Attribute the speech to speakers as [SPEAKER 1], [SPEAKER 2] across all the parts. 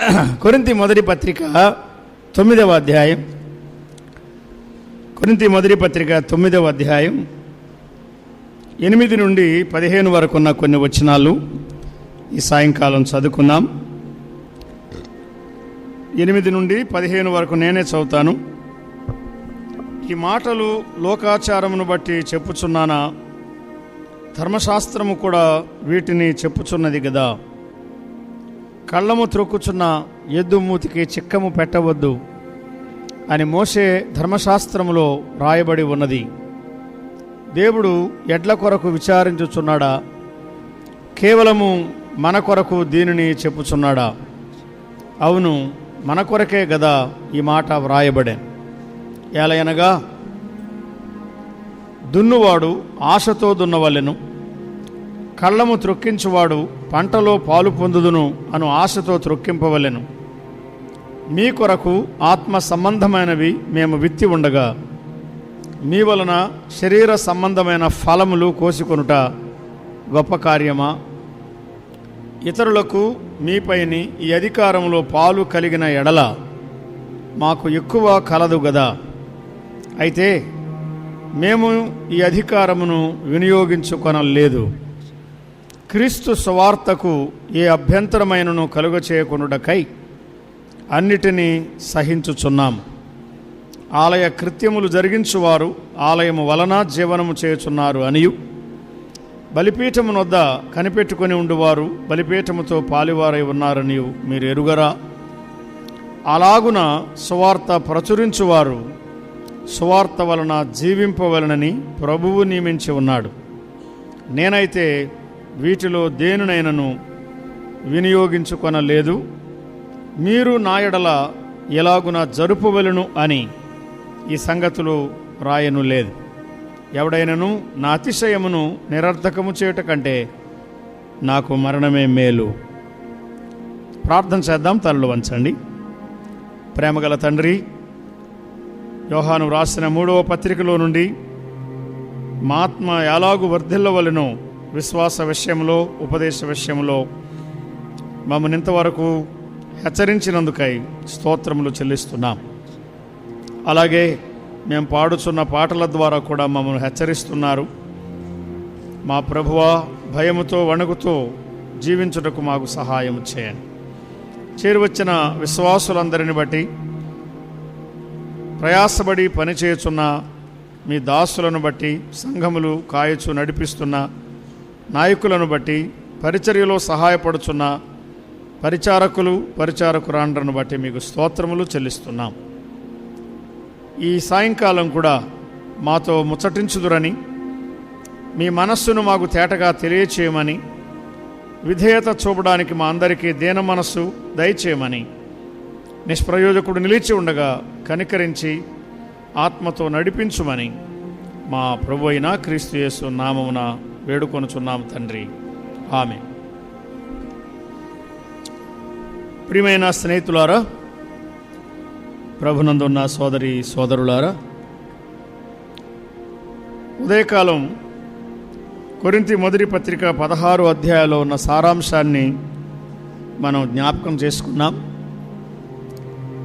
[SPEAKER 1] కొరింథీ మొదటి పత్రిక 9వ అధ్యాయం. కొరింథీ మొదటి పత్రిక 9వ అధ్యాయం 8 నుండి 15 వరకు ఉన్న కొన్ని వచనాలు ఈ సాయంకాలం చదువుకున్నాం. 8 నుండి 15 వరకు నేనే చదువుతాను. ఈ మాటలు లోకాచారమును బట్టి చెప్పుచున్నానా? ధర్మశాస్త్రము కూడా వీటిని చెప్పుచున్నది కదా. కళ్ళము త్రొక్కుచున్న ఎద్దు మూతికి చిక్కము పెట్టవద్దు అని మోషే ధర్మశాస్త్రములో రాయబడి ఉన్నది. దేవుడు ఎడ్ల కొరకు విచారించుచున్నాడా? కేవలము మన కొరకు దీనిని చెప్పుచున్నాడా? అవును, మన కొరకే గదా ఈ మాట వ్రాయబడే. ఏలయనగా దున్నువాడు ఆశతో దున్నవలెను, కళ్ళము త్రొక్కించువాడు పంటలో పాలు పొందుదును అను ఆశతో త్రొక్కింపవలెను. మీ కొరకు ఆత్మ సంబంధమైనవి మేము విత్తి ఉండగా మీ వలన శరీర సంబంధమైన ఫలములు కోసుకొనుట గొప్ప కార్యమా? ఇతరులకు మీపైని ఈ అధికారంలో పాలు కలిగిన ఎడల మాకు ఎక్కువ కలదు గదా. అయితే మేము ఈ అధికారమును వినియోగించుకొనలేదు. క్రీస్తు సువార్తకు ఏ అభ్యంతరమైనను కలుగచేయకొనుటకై అన్నిటినీ సహించుచున్నాం. ఆలయ కృత్యములు జరిగించువారు ఆలయము వలన జీవనము చేయుచున్నారు అనియు, బలిపీఠమును వద్ద కనిపెట్టుకొని ఉండువారు బలిపీఠముతో పాలివారై ఉన్నారనియు మీరు ఎరుగరా? అలాగున సువార్త ప్రచురించువారు సువార్త వలన జీవింపవలనని ప్రభువు నియమించి ఉన్నాడు. నేనైతే వీటిలో దేనినైనను వినియోగించుకొనలేదు. మీరు నా ఎడల ఎలాగున జరుపవలను అని ఈ సంగతులు రాయను లేదు. ఎవడైనను నా అతిశయమును నిరర్థకము చేయుట కంటే నాకు మరణమే మేలు. ప్రార్థన చేద్దాం. తలలు వంచండి. ప్రేమగల తండ్రి, యోహాను రాసిన 3వ పత్రికలో నుండి మా ఆత్మ ఎలాగు వర్ధిల్లవలెనో విశ్వాస విషయంలో, ఉపదేశ విషయంలో మమ్మల్ని ఇంతవరకు హెచ్చరించినందుకై స్తోత్రములు చెల్లిస్తున్నాం. అలాగే మేము పాడుచున్న పాటల ద్వారా కూడా మమ్మల్ని హెచ్చరిస్తున్నారు. మా ప్రభువా, భయముతో వణుకుతో జీవించుటకు మాకు సహాయం చేయండి. చేరువచ్చిన విశ్వాసులందరిని బట్టి, ప్రయాసపడి పనిచేయుచున్న మీ దాసులను బట్టి, సంఘములు కాయచు నడిపిస్తున్న నాయకులను బట్టి, పరిచర్యలో సహాయపడుచున్న పరిచారకులు పరిచారకురాండ్రను బట్టి మీకు స్తోత్రములు చెల్లిస్తున్నాం. ఈ సాయంకాలం కూడా మాతో ముచ్చటించుదురని, మీ మనస్సును మాకు తేటగా తెలియచేయమని, విధేయత చూపడానికి మా అందరికీ దీన మనస్సు దయచేయమని, నిష్ప్రయోజకుడు నిలిచి ఉండగా కనికరించి ఆత్మతో నడిపించుమని మా ప్రభు అయిన క్రీస్తు యేసు నామమున వేడుకొనుచున్నాం తండ్రి. ఆమె. ప్రియమైన స్నేహితులారా, ప్రభునందున్న సోదరి సోదరులారా, ఉదయకాలం కొరింథీ మొదటి పత్రిక 16వ అధ్యాయంలో ఉన్న సారాంశాన్ని మనం జ్ఞాపకం చేసుకున్నాం.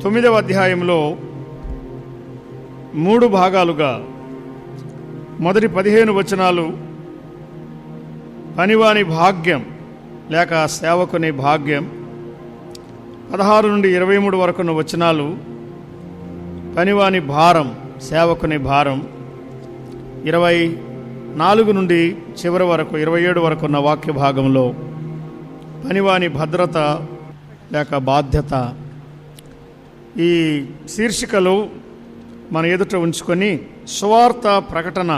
[SPEAKER 1] 9వ అధ్యాయంలో 3 భాగాలుగా మొదటి 15 వచనాలు పనివాని భాగ్యం లేక సేవకుని భాగ్యం, 16 నుండి 23 వరకు ఉన్న వచనాలు పనివాని భారం, సేవకుని భారం, 24 నుండి చివరి వరకు 27 వరకు ఉన్న వాక్య భాగంలో పనివాని భద్రత లేక బాధ్యత. ఈ శీర్షికలు మన ఎదుట ఉంచుకొని సువార్త ప్రకటన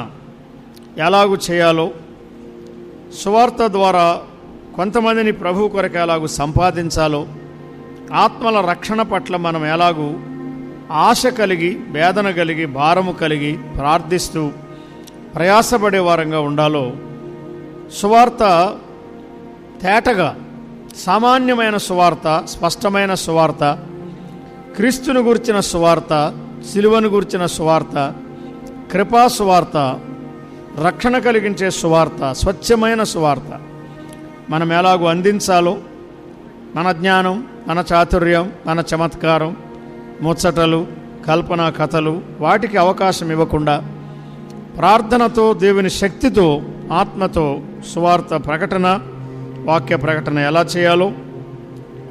[SPEAKER 1] ఎలాగూ చేయాలో, సువార్త ద్వారా కొంతమందిని ప్రభు కొరకు ఎలాగూ సంపాదించాలో, ఆత్మల రక్షణ పట్ల మనం ఎలాగూ ఆశ కలిగి, వేదన కలిగి, భారము కలిగి ప్రార్థిస్తూ ప్రయాసపడే వారంగా ఉండాలో, సువార్త తేటగా సామాన్యమైన సువార్త, స్పష్టమైన సువార్త, క్రీస్తును గురించిన సువార్త, సిలువను గురించిన సువార్త, కృపా సువార్త, రక్షణ కలిగించే సువార్త, స్వచ్ఛమైన సువార్త మనం ఎలాగూ అందించాలో మన జ్ఞానం, మన చాతుర్యం, మన చమత్కారం, ముచ్చటలు, కల్పనా కథలు వాటికి అవకాశం ఇవ్వకుండా ప్రార్థనతో, దేవుని శక్తితో, ఆత్మతో సువార్త ప్రకటన, వాక్య ప్రకటన ఎలా చేయాలో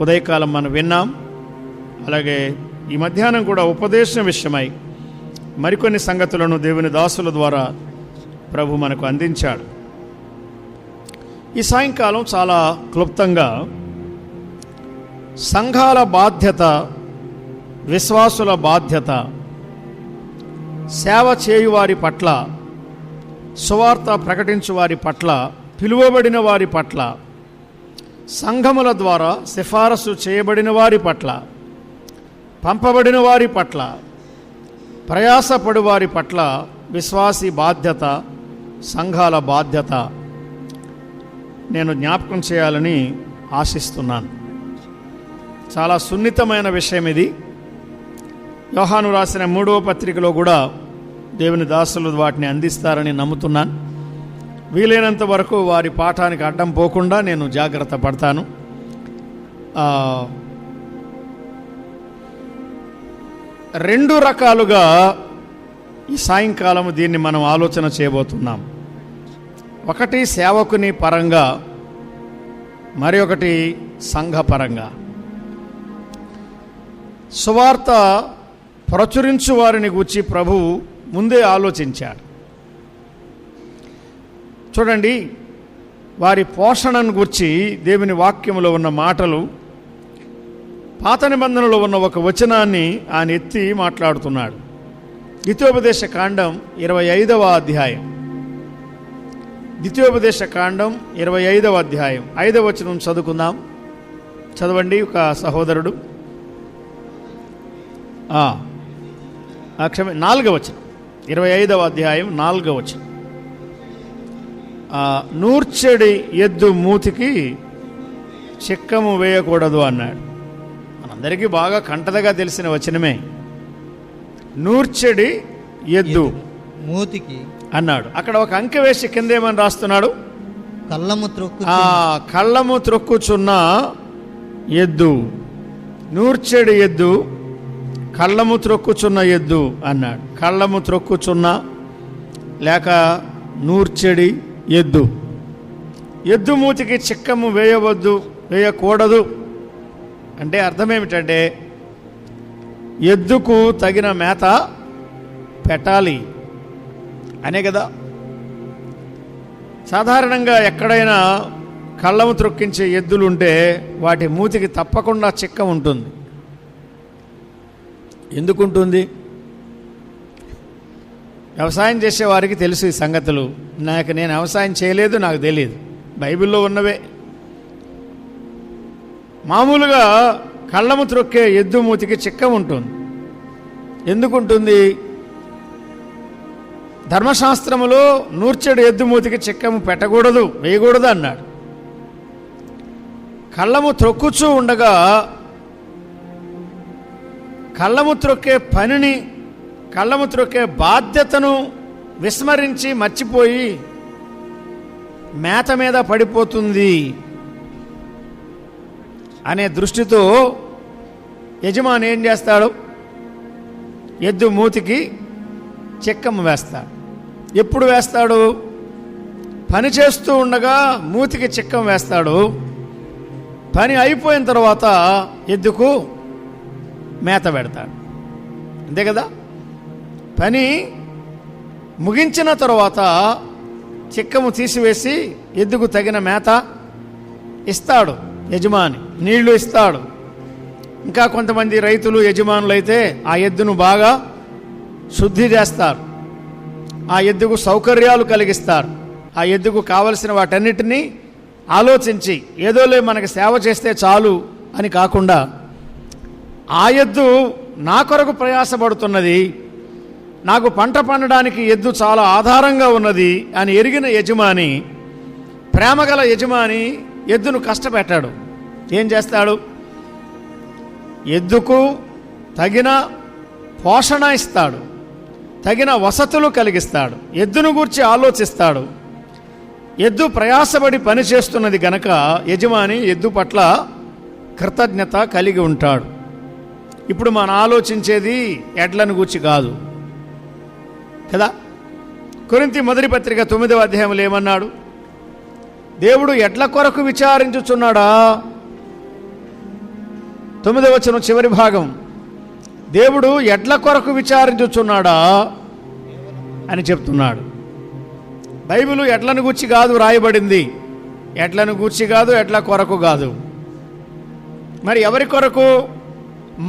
[SPEAKER 1] ఉదయకాలం మనం విన్నాం. అలాగే ఈ మధ్యాహ్నం కూడా ఉపదేశం విషయమై మరికొన్ని సంగతులను దేవుని దాసుల ద్వారా ప్రభు మనకు అందించాడు. ఈ సాయంకాలం చాలా క్లుప్తంగా సంఘాల బాధ్యత, విశ్వాసుల బాధ్యత, సేవ చేయువారి పట్ల, సువార్త ప్రకటించు వారి పట్ల, పిలువబడిన వారి పట్ల, సంఘముల ద్వారా సిఫారసు చేయబడిన వారి పట్ల, పంపబడిన వారి పట్ల, ప్రయాసపడు వారి పట్ల విశ్వాసి బాధ్యత, సంఘాల బాధ్యత నేను జ్ఞాపకం చేయాలని ఆశిస్తున్నాను. చాలా సున్నితమైన విషయం ఇది. యోహాను రాసిన 3వ పత్రికలో కూడా దేవుని దాసులు వాటిని అందిస్తారని నమ్ముతున్నాను. వీలైనంత వరకు వారి పాఠానికి అడ్డం పోకుండా నేను జాగ్రత్త పడతాను. రెండు రకాలుగా ఈ సాయంకాలం దీన్ని మనం ఆలోచన చేయబోతున్నాం. ఒకటి సేవకుని పరంగా, మరి ఒకటి సంఘపరంగా. సువార్త ప్రచురించు వారిని గూర్చి ప్రభు ముందే ఆలోచించాడు. చూడండి, వారి పోషణను గూర్చి దేవుని వాక్యంలో ఉన్న మాటలు, పాత నిబంధనలో ఉన్న ఒక వచనాన్ని ఆయన ఎత్తి మాట్లాడుతున్నాడు. ద్వితీయోపదేశ కాండం 25వ అధ్యాయం. ద్వితీయోపదేశ కాండం 25వ అధ్యాయం 5వ వచనం చదువుకుందాం. చదవండి ఒక సహోదరుడు. 4వ వచనం, 25వ అధ్యాయం 4వ వచనం. నూర్చెడి ఎద్దు మూతికి చిక్కము వేయకూడదు అన్నాడు. మనందరికీ బాగా కంటదగా తెలిసిన వచనమే. నూర్చెడి ఎద్దు
[SPEAKER 2] మూతికి
[SPEAKER 1] అన్నాడు. అక్కడ ఒక అంకె వేసి కింద ఏమని రాస్తున్నాడు? కళ్ళము త్రొక్కుచున్న ఎద్దు. నూర్చెడి ఎద్దు, కళ్ళము త్రొక్కుచున్న ఎద్దు అన్నాడు. కళ్ళము త్రొక్కుచున్న లేక నూర్చెడి ఎద్దు. ఎద్దు మూతికి చిక్కము వేయవద్దు, వేయకూడదు అంటే అర్థం ఏమిటంటే ఎద్దుకు తగిన మేత పెట్టాలి అనే కదా. సాధారణంగా ఎక్కడైనా కళ్ళము త్రొక్కించే ఎద్దులుంటే వాటి మూతికి తప్పకుండా చిక్క ఉంటుంది. ఎందుకుంటుంది? వ్యవసాయం చేసేవారికి తెలుసు ఈ సంగతులు. నేను వ్యవసాయం చేయలేదు, నాకు తెలియదు, బైబిల్లో ఉన్నవే. మామూలుగా కళ్ళము త్రొక్కే ఎద్దు మూతికి చిక్క ఉంటుంది. ఎందుకుంటుంది? ధర్మశాస్త్రములో నూర్చెడు ఎద్దు మూతికి చిక్కము పెట్టకూడదు, వేయకూడదు అన్నాడు. కళ్ళము త్రొక్కుచూ ఉండగా కళ్ళము త్రొక్కే పనిని, కళ్ళము త్రొక్కే బాధ్యతను విస్మరించి మర్చిపోయి మేత మీద పడిపోతుంది అనే దృష్టితో యజమాని ఏం చేస్తాడు? ఎద్దు మూతికి చిక్కము వేస్తాడు. ఎప్పుడు వేస్తాడు? పని చేస్తూ ఉండగా మూతికి చిక్కం వేస్తాడు. పని అయిపోయిన తర్వాత ఎద్దుకు మేత పెడతాడు. అంతే కదా. పని ముగించిన తర్వాత చిక్కము తీసివేసి ఎద్దుకు తగిన మేత ఇస్తాడు యజమాని, నీళ్లు ఇస్తాడు. ఇంకా కొంతమంది రైతులు, యజమానులు అయితే ఆ ఎద్దును బాగా శుద్ధి చేస్తారు, ఆ ఎద్దుకు సౌకర్యాలు కలిగిస్తారు. ఆ ఎద్దుకు కావలసిన వాటన్నిటినీ ఆలోచించి ఏదోలే మనకి సేవ చేస్తే చాలు అని కాకుండా, ఆ ఎద్దు నా కొరకు ప్రయాసపడుతున్నది, నాకు పంట పండడానికి ఎద్దు చాలా ఆధారంగా ఉన్నది అని ఎరిగిన యజమాని, ప్రేమగల యజమాని ఎద్దును కష్టపెట్టాడు. ఏం చేస్తాడు? ఎద్దుకు తగిన పోషణ ఇస్తాడు, తగిన వసతులు కలిగిస్తాడు, ఎద్దును గూర్చి ఆలోచిస్తాడు. ఎద్దు ప్రయాసపడి పని చేస్తున్నది గనక యజమాని ఎద్దు పట్ల కృతజ్ఞత కలిగి ఉంటాడు. ఇప్పుడు మనం ఆలోచించేది ఎడ్లను గూర్చి కాదు కదా. కొరింథీ మొదటి పత్రిక 9వ అధ్యాయంలో ఏమన్నాడు? దేవుడు ఎడ్ల కొరకు విచారించుచున్నాడా? 9వ వచనం చివరి భాగం, దేవుడు ఎడ్ల కొరకు విచారించుచున్నాడా అని చెప్తున్నాడు. బైబిలు ఎడ్లను గూర్చి కాదు రాయబడింది, ఎడ్లను గూర్చి కాదు, ఎడ్ల కొరకు కాదు. మరి ఎవరి కొరకు?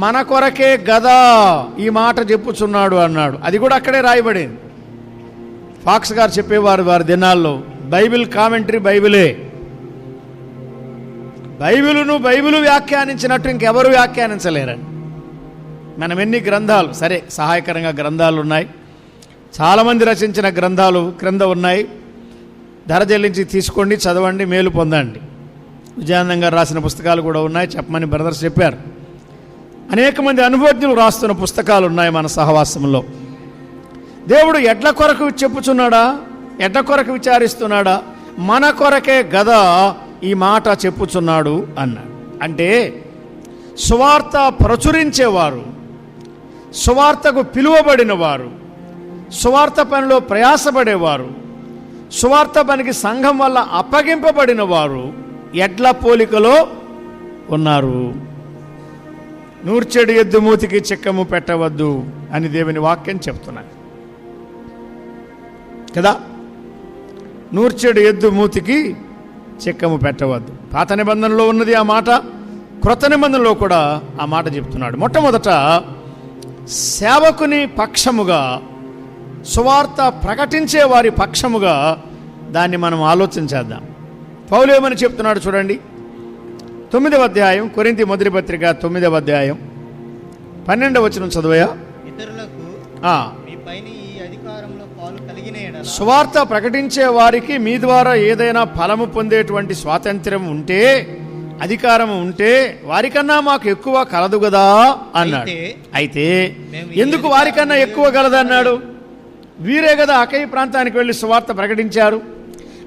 [SPEAKER 1] మన కొరకే గదా ఈ మాట చెప్పుచున్నాడు అన్నాడు. అది కూడా అక్కడే రాయబడింది. ఫాక్స్ గారు చెప్పేవారు వారి దినాల్లో, బైబిల్ కామెంటరీ బైబిలే. బైబిలు వ్యాఖ్యానించినట్టు ఇంకెవరు వ్యాఖ్యానించలేరని. మనం ఎన్ని గ్రంథాలు, సరే సహాయకరంగా గ్రంథాలు ఉన్నాయి, చాలామంది రచించిన గ్రంథాలు క్రింద ఉన్నాయి, ధర చెల్లించి తీసుకోండి, చదవండి, మేలు పొందండి. విజయానందం గారు రాసిన పుస్తకాలు కూడా ఉన్నాయి, చెప్పమని బ్రదర్స్ చెప్పారు. అనేక మంది అనుభవజ్ఞులు రాస్తున్న పుస్తకాలు ఉన్నాయి మన సహవాసంలో. దేవుడు ఎడ్ల కొరకు చెప్పుచున్నాడా? ఎడ్ల కొరకు విచారిస్తున్నాడా? మన కొరకే గదా ఈ మాట చెప్పుచున్నాడు అన్నాడు. అంటే సువార్త ప్రచురించేవారు, సువార్తకు పిలువబడిన వారు, సువార్త పనిలో ప్రయాసపడేవారు, సువార్త పనికి సంఘం వల్ల అప్పగింపబడిన వారు ఎడ్ల పోలికలో ఉన్నారు. నూర్చెడు ఎద్దు మూతికి చిక్కము పెట్టవద్దు అని దేవుని వాక్యం చెప్తున్నారు కదా. నూర్చెడు ఎద్దు మూతికి చిక్కము పెట్టవద్దు. పాత నిబంధనలో ఉన్నది ఆ మాట, క్రొత్త నిబంధనలో కూడా ఆ మాట చెప్తున్నాడు. మొట్టమొదట సేవకుని పక్షముగా, సువార్త ప్రకటించే వారి పక్షముగా దాన్ని మనం ఆలోచించేద్దాం. పౌలు ఏమని చెప్తున్నాడు చూడండి. 9వ అధ్యాయం, కొరింథీ మొదటి పత్రిక 9వ అధ్యాయం 12వ వచనం చదువయా.
[SPEAKER 2] ఇతరులకు మీపైన ఈ అధికారంలో పాలు కలిగిన యెడల,
[SPEAKER 1] సువార్త ప్రకటించే వారికి మీ ద్వారా ఏదైనా ఫలము పొందేటువంటి స్వాతంత్ర్యం ఉంటే, అధికారం ఉంటే వారికన్నా మాకు ఎక్కువ కలదు కదా అన్నాడు. అయితే ఎందుకు వారికన్నా ఎక్కువ కలదన్నాడు? వీరే కదా అకై ప్రాంతానికి వెళ్ళి సువార్త ప్రకటించారు.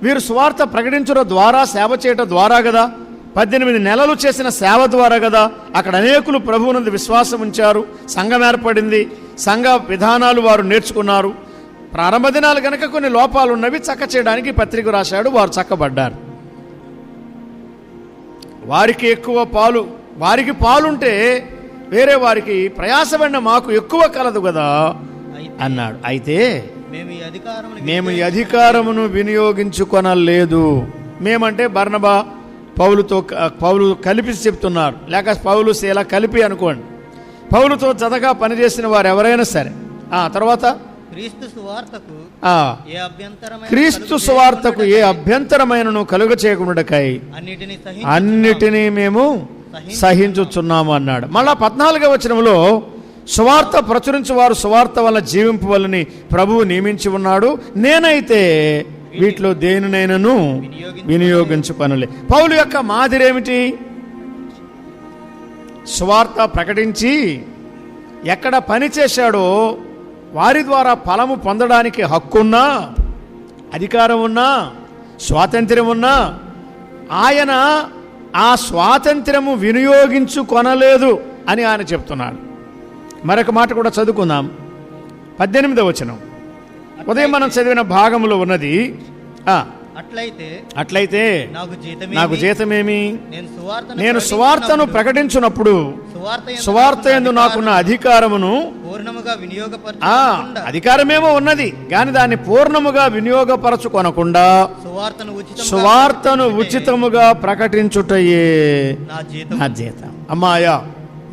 [SPEAKER 1] వీరు సువార్త ప్రకటించడం ద్వారా, సేవ చేయడం ద్వారా కదా, 18 నెలలు చేసిన సేవ ద్వారా కదా అక్కడ అనేకులు ప్రభువునందు విశ్వాసం ఉంచారు, సంఘం ఏర్పడింది, సంఘ విధానాలు వారు నేర్చుకున్నారు. ప్రారంభ దినాలు కనుక కొన్ని లోపాలు ఉన్నవి చక్క చేయడానికి పత్రిక రాశాడు, వారు చక్కబడ్డారు. వారికి ఎక్కువ పాలు, వారికి పాలుంటే వేరే వారికి ప్రయాసపడిన మాకు ఎక్కువ కలదు కదా అన్నాడు. అయితే మేము ఈ అధికారమును వినియోగించుకొనలేదు. మేమంటే బర్నబా, పౌలు కలిపి చెప్తున్నారు, లేక పౌలు శీల కలిపి అనుకోండి. పౌలుతో జతగా పనిచేసిన వారు ఎవరైనా సరే. తర్వాత క్రీస్తు సువార్తకు ఏ అభ్యంతరమైనను కలుగ చేయకుండాకై అన్నిటినీ మేము సహించుచున్నాము అన్నాడు. మళ్ళా 14వ వచనంలో సువార్త ప్రచురించు వారు సువార్త వల్ల జీవింపు వల్లని ప్రభువు నియమించి ఉన్నాడు, నేనైతే వీటిలో దేనినైనాను వినియోగించుకొనలే. పౌలు యొక్క మాదిరి ఏమిటి? సువార్త ప్రకటించి ఎక్కడ పని చేశాడో వారి ద్వారా ఫలము పొందడానికి హక్కున్నా, అధికారం ఉన్నా, స్వాతంత్ర్యం ఉన్నా ఆయన ఆ స్వాతంత్ర్యము వినియోగించుకొనలేదు అని ఆయన చెప్తున్నాడు. మరొక మాట కూడా చదువుకుందాం. 18వ వచనం, ఉదయం మనం చదివిన భాగంలో ఉన్నది. అట్లయితే నాకు జీతమేమి? నేను సువార్తను ప్రకటించినప్పుడు సువార్త యందు నాకున్న అధికారమును అధికారమేమో ఉన్నది కానీ దాన్ని పూర్ణముగా వినియోగపరచుకొనకుండా సువార్తను ఉచితముగా ప్రకటించుటయే నా జీతం. అమ్మాయా,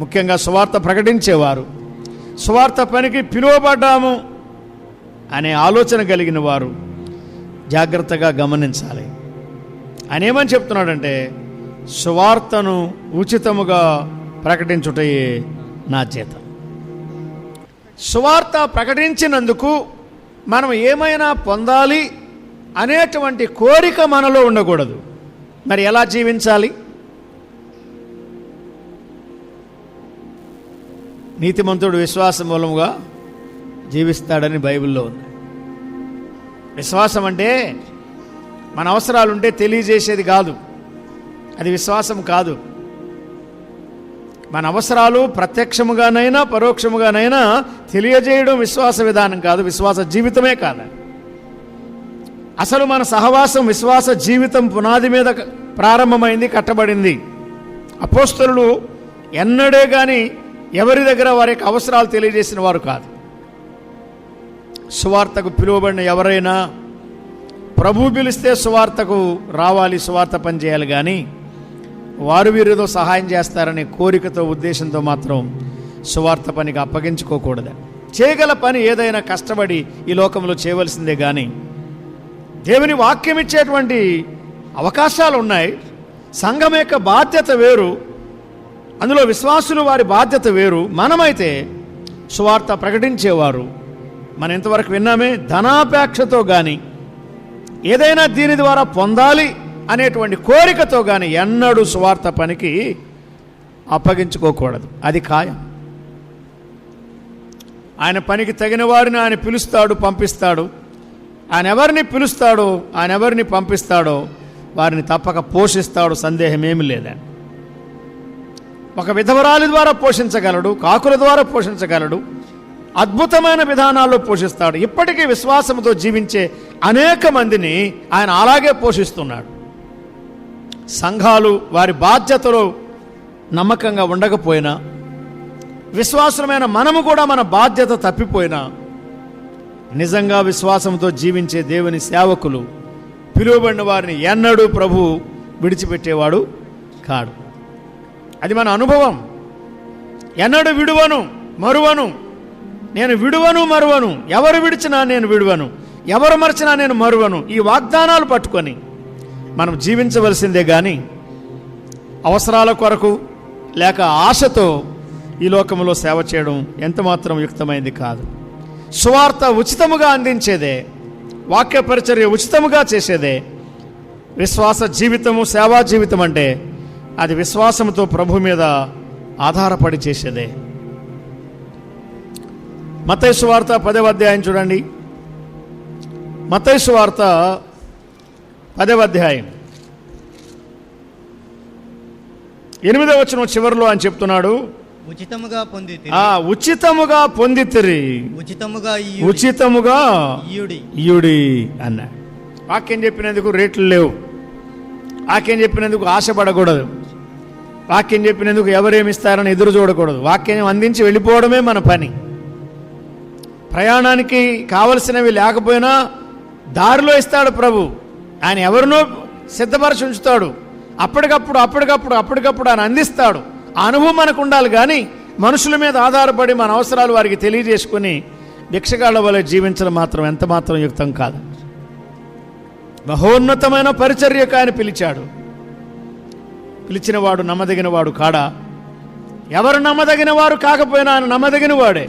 [SPEAKER 1] ముఖ్యంగా సువార్త ప్రకటించేవారు, సువార్త పనికి పిలువబడ్డాము అనే ఆలోచన కలిగిన వారు జాగ్రత్తగా గమనించాలి. ఆయన ఏమని చెప్తున్నాడంటే, సువార్తను ఉచితముగా ప్రకటించుటయే నా జీతం. సువార్త ప్రకటించినందుకు మనం ఏమైనా పొందాలి అనేటువంటి కోరిక మనలో ఉండకూడదు. మరి ఎలా జీవించాలి? నీతిమంతుడు విశ్వాసం మూలముగా జీవిస్తాడని బైబిల్లో ఉంది. విశ్వాసం అంటే మన అవసరాలుంటే తెలియజేసేది కాదు, అది విశ్వాసం కాదు. మన అవసరాలు ప్రత్యక్షముగానైనా పరోక్షముగానైనా తెలియజేయడం విశ్వాస విధానం కాదు, విశ్వాస జీవితమే కాదు. అసలు మన సహవాసం విశ్వాస జీవితం పునాది మీద ప్రారంభమైంది, కట్టబడింది. అపోస్తలులు ఎన్నడే కానీ ఎవరి దగ్గర వారి యొక్క అవసరాలు తెలియజేసిన వారు కాదు. సువార్తకు పిలువబడిన ఎవరైనా ప్రభు పిలిస్తే సువార్తకు రావాలి, సువార్త పని చేయాలి. కానీ వారు వీరితో సహాయం చేస్తారనే కోరికతో, ఉద్దేశంతో మాత్రం సువార్త పనికి అప్పగించుకోకూడదు. చేయగల పని ఏదైనా కష్టపడి ఈ లోకంలో చేయవలసిందే. కానీ దేవుని వాక్యం ఇచ్చేటువంటి అవకాశాలు ఉన్నాయి. సంఘం యొక్క బాధ్యత వేరు, అందులో విశ్వాసులు వారి బాధ్యత వేరు. మనమైతే సువార్త ప్రకటించేవారు. మనం ఇంతవరకు విన్నామే, ధనాపేక్షతో కానీ ఏదైనా దీని ద్వారా పొందాలి అనేటువంటి కోరికతో కానీ ఎన్నడూ సువార్త పనికి అప్పగించుకోకూడదు. అది ఖాయం. ఆయన పనికి తగిన వారిని ఆయన పిలుస్తాడు, పంపిస్తాడు. ఆయన ఎవరిని పిలుస్తాడో, ఆయన ఎవరిని పంపిస్తాడో వారిని తప్పక పోషిస్తాడు, సందేహం ఏమి లేదని. ఒక విధవరాలి ద్వారా పోషించగలడు, కాకుల ద్వారా పోషించగలడు, అద్భుతమైన విధానాల్లో పోషిస్తాడు. ఇప్పటికీ విశ్వాసంతో జీవించే అనేక మందిని ఆయన అలాగే పోషిస్తున్నాడు. సంఘాలు వారి బాధ్యతలో నమ్మకంగా ఉండకపోయినా, విశ్వాసమైన మనము కూడా మన బాధ్యత తప్పిపోయినా, నిజంగా విశ్వాసంతో జీవించే దేవుని సేవకులు, పిలువబడిన వారిని ఎన్నడూ ప్రభు విడిచిపెట్టేవాడు కాడు. అది మన అనుభవం. ఎన్నడూ విడువను, మరువను. నేను విడువను, మరువను. ఎవరు విడిచినా నేను విడువను, ఎవరు మరచినా నేను మరువను. ఈ వాగ్దానాలు పట్టుకొని మనం జీవించవలసిందే. కానీ అవసరాల కొరకు లేక ఆశతో ఈ లోకంలో సేవ చేయడం ఎంతమాత్రం యుక్తమైంది కాదు. సువార్త ఉచితముగా అందించేదే, వాక్య పరిచర్య ఉచితముగా చేసేదే విశ్వాస జీవితము, సేవా జీవితం. అంటే అది విశ్వాసంతో ప్రభు మీద ఆధారపడి చేసేదే. మత్తయి సువార్త 10వ అధ్యాయం చూడండి. మత్తయి సువార్త 10వ అధ్యాయం 8వ వచనం చివరిలో అని చెప్తున్నాడు,
[SPEAKER 2] ఉచితముగా పొందితిరి,
[SPEAKER 1] ఉచితముగా పొందితిరి, ఉచితముగా ఇయుడి అన్నాడు. వాక్యం చెప్పినందుకు రేట్లు లేవు. వాక్యం చెప్పినందుకు ఆశపడకూడదు. వాక్యం చెప్పినందుకు ఎవరేమిస్తారని ఎదురు చూడకూడదు. వాక్యం అందించి వెళ్ళిపోవడమే మన పని. ప్రయాణానికి కావలసినవి లేకపోయినా దారిలో ఇస్తాడు ప్రభు. ఆయన ఎవరినో సిద్ధపరచి ఉంచుతాడు. అప్పటికప్పుడు ఆయన అందిస్తాడు. ఆ అనుభవం మనకు ఉండాలి. కానీ మనుషుల మీద ఆధారపడి మన అవసరాలు వారికి తెలియజేసుకుని భిక్షగాళ్ల వలె జీవించడం మాత్రం ఎంత మాత్రం యుక్తం కాదు. మహోన్నతమైన పరిచర్యకు ఆయన పిలిచాడు. పిలిచినవాడు నమ్మదగినవాడు కాడా? ఎవరు నమ్మదగిన వారు కాకపోయినా ఆయన నమ్మదగిన వాడే.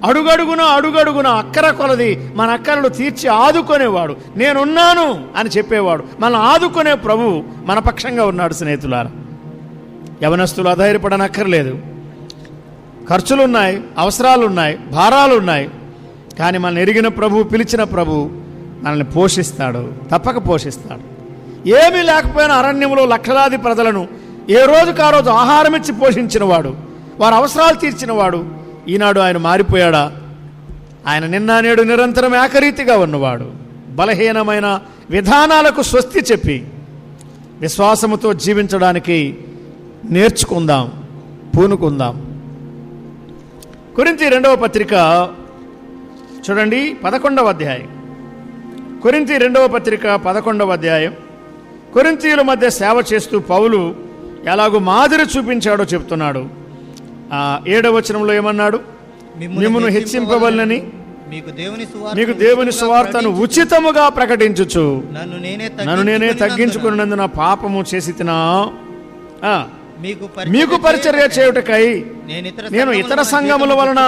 [SPEAKER 1] అడుగడుగున అక్కర కొలది మన అక్కరలు తీర్చి ఆదుకునేవాడు, నేనున్నాను అని చెప్పేవాడు. మనం ఆదుకునే ప్రభు మన పక్షంగా ఉన్నాడు. స్నేహితులారా, యవనస్తులు అధైర్యపడనక్కర్లేదు. ఖర్చులున్నాయి, అవసరాలున్నాయి, భారాలున్నాయి. కానీ మనం ఎరిగిన ప్రభు, పిలిచిన ప్రభు మనల్ని పోషిస్తాడు, తప్పక పోషిస్తాడు. ఏమీ లేకపోయినా అరణ్యంలో లక్షలాది ప్రజలను ఏ రోజుకు ఆ రోజు ఆహారం ఇచ్చి పోషించినవాడు, వారి అవసరాలు తీర్చినవాడు. ఈనాడు ఆయన మారిపోయాడా? ఆయన నిన్న నేడు నిరంతరం ఏకరీతిగా ఉన్నవాడు. బలహీనమైన విధానాలకు స్వస్తి చెప్పి విశ్వాసముతో జీవించడానికి నేర్చుకుందాం, పూనుకుందాం. కొరింథీ 2వ పత్రిక చూడండి, 11వ అధ్యాయం. కొరింథీ 2వ పత్రిక 11వ అధ్యాయం. కొరింథీయుల మధ్య సేవ చేస్తూ పౌలు ఎలాగో మాదిరి చూపించాడో చెప్తున్నాడు. 7వ వచనంలో ఏమన్నాడు? మిమ్మును హెచ్చింపవలనని మీకు దేవుని సువార్తను ఉచితముగా ప్రకటించుచు నన్ను నేనే తగ్గించుకున్నందున పాపము చేసి తినా మీకు పరిచర్య చేయుటకై నేను ఇతర సంఘముల వలన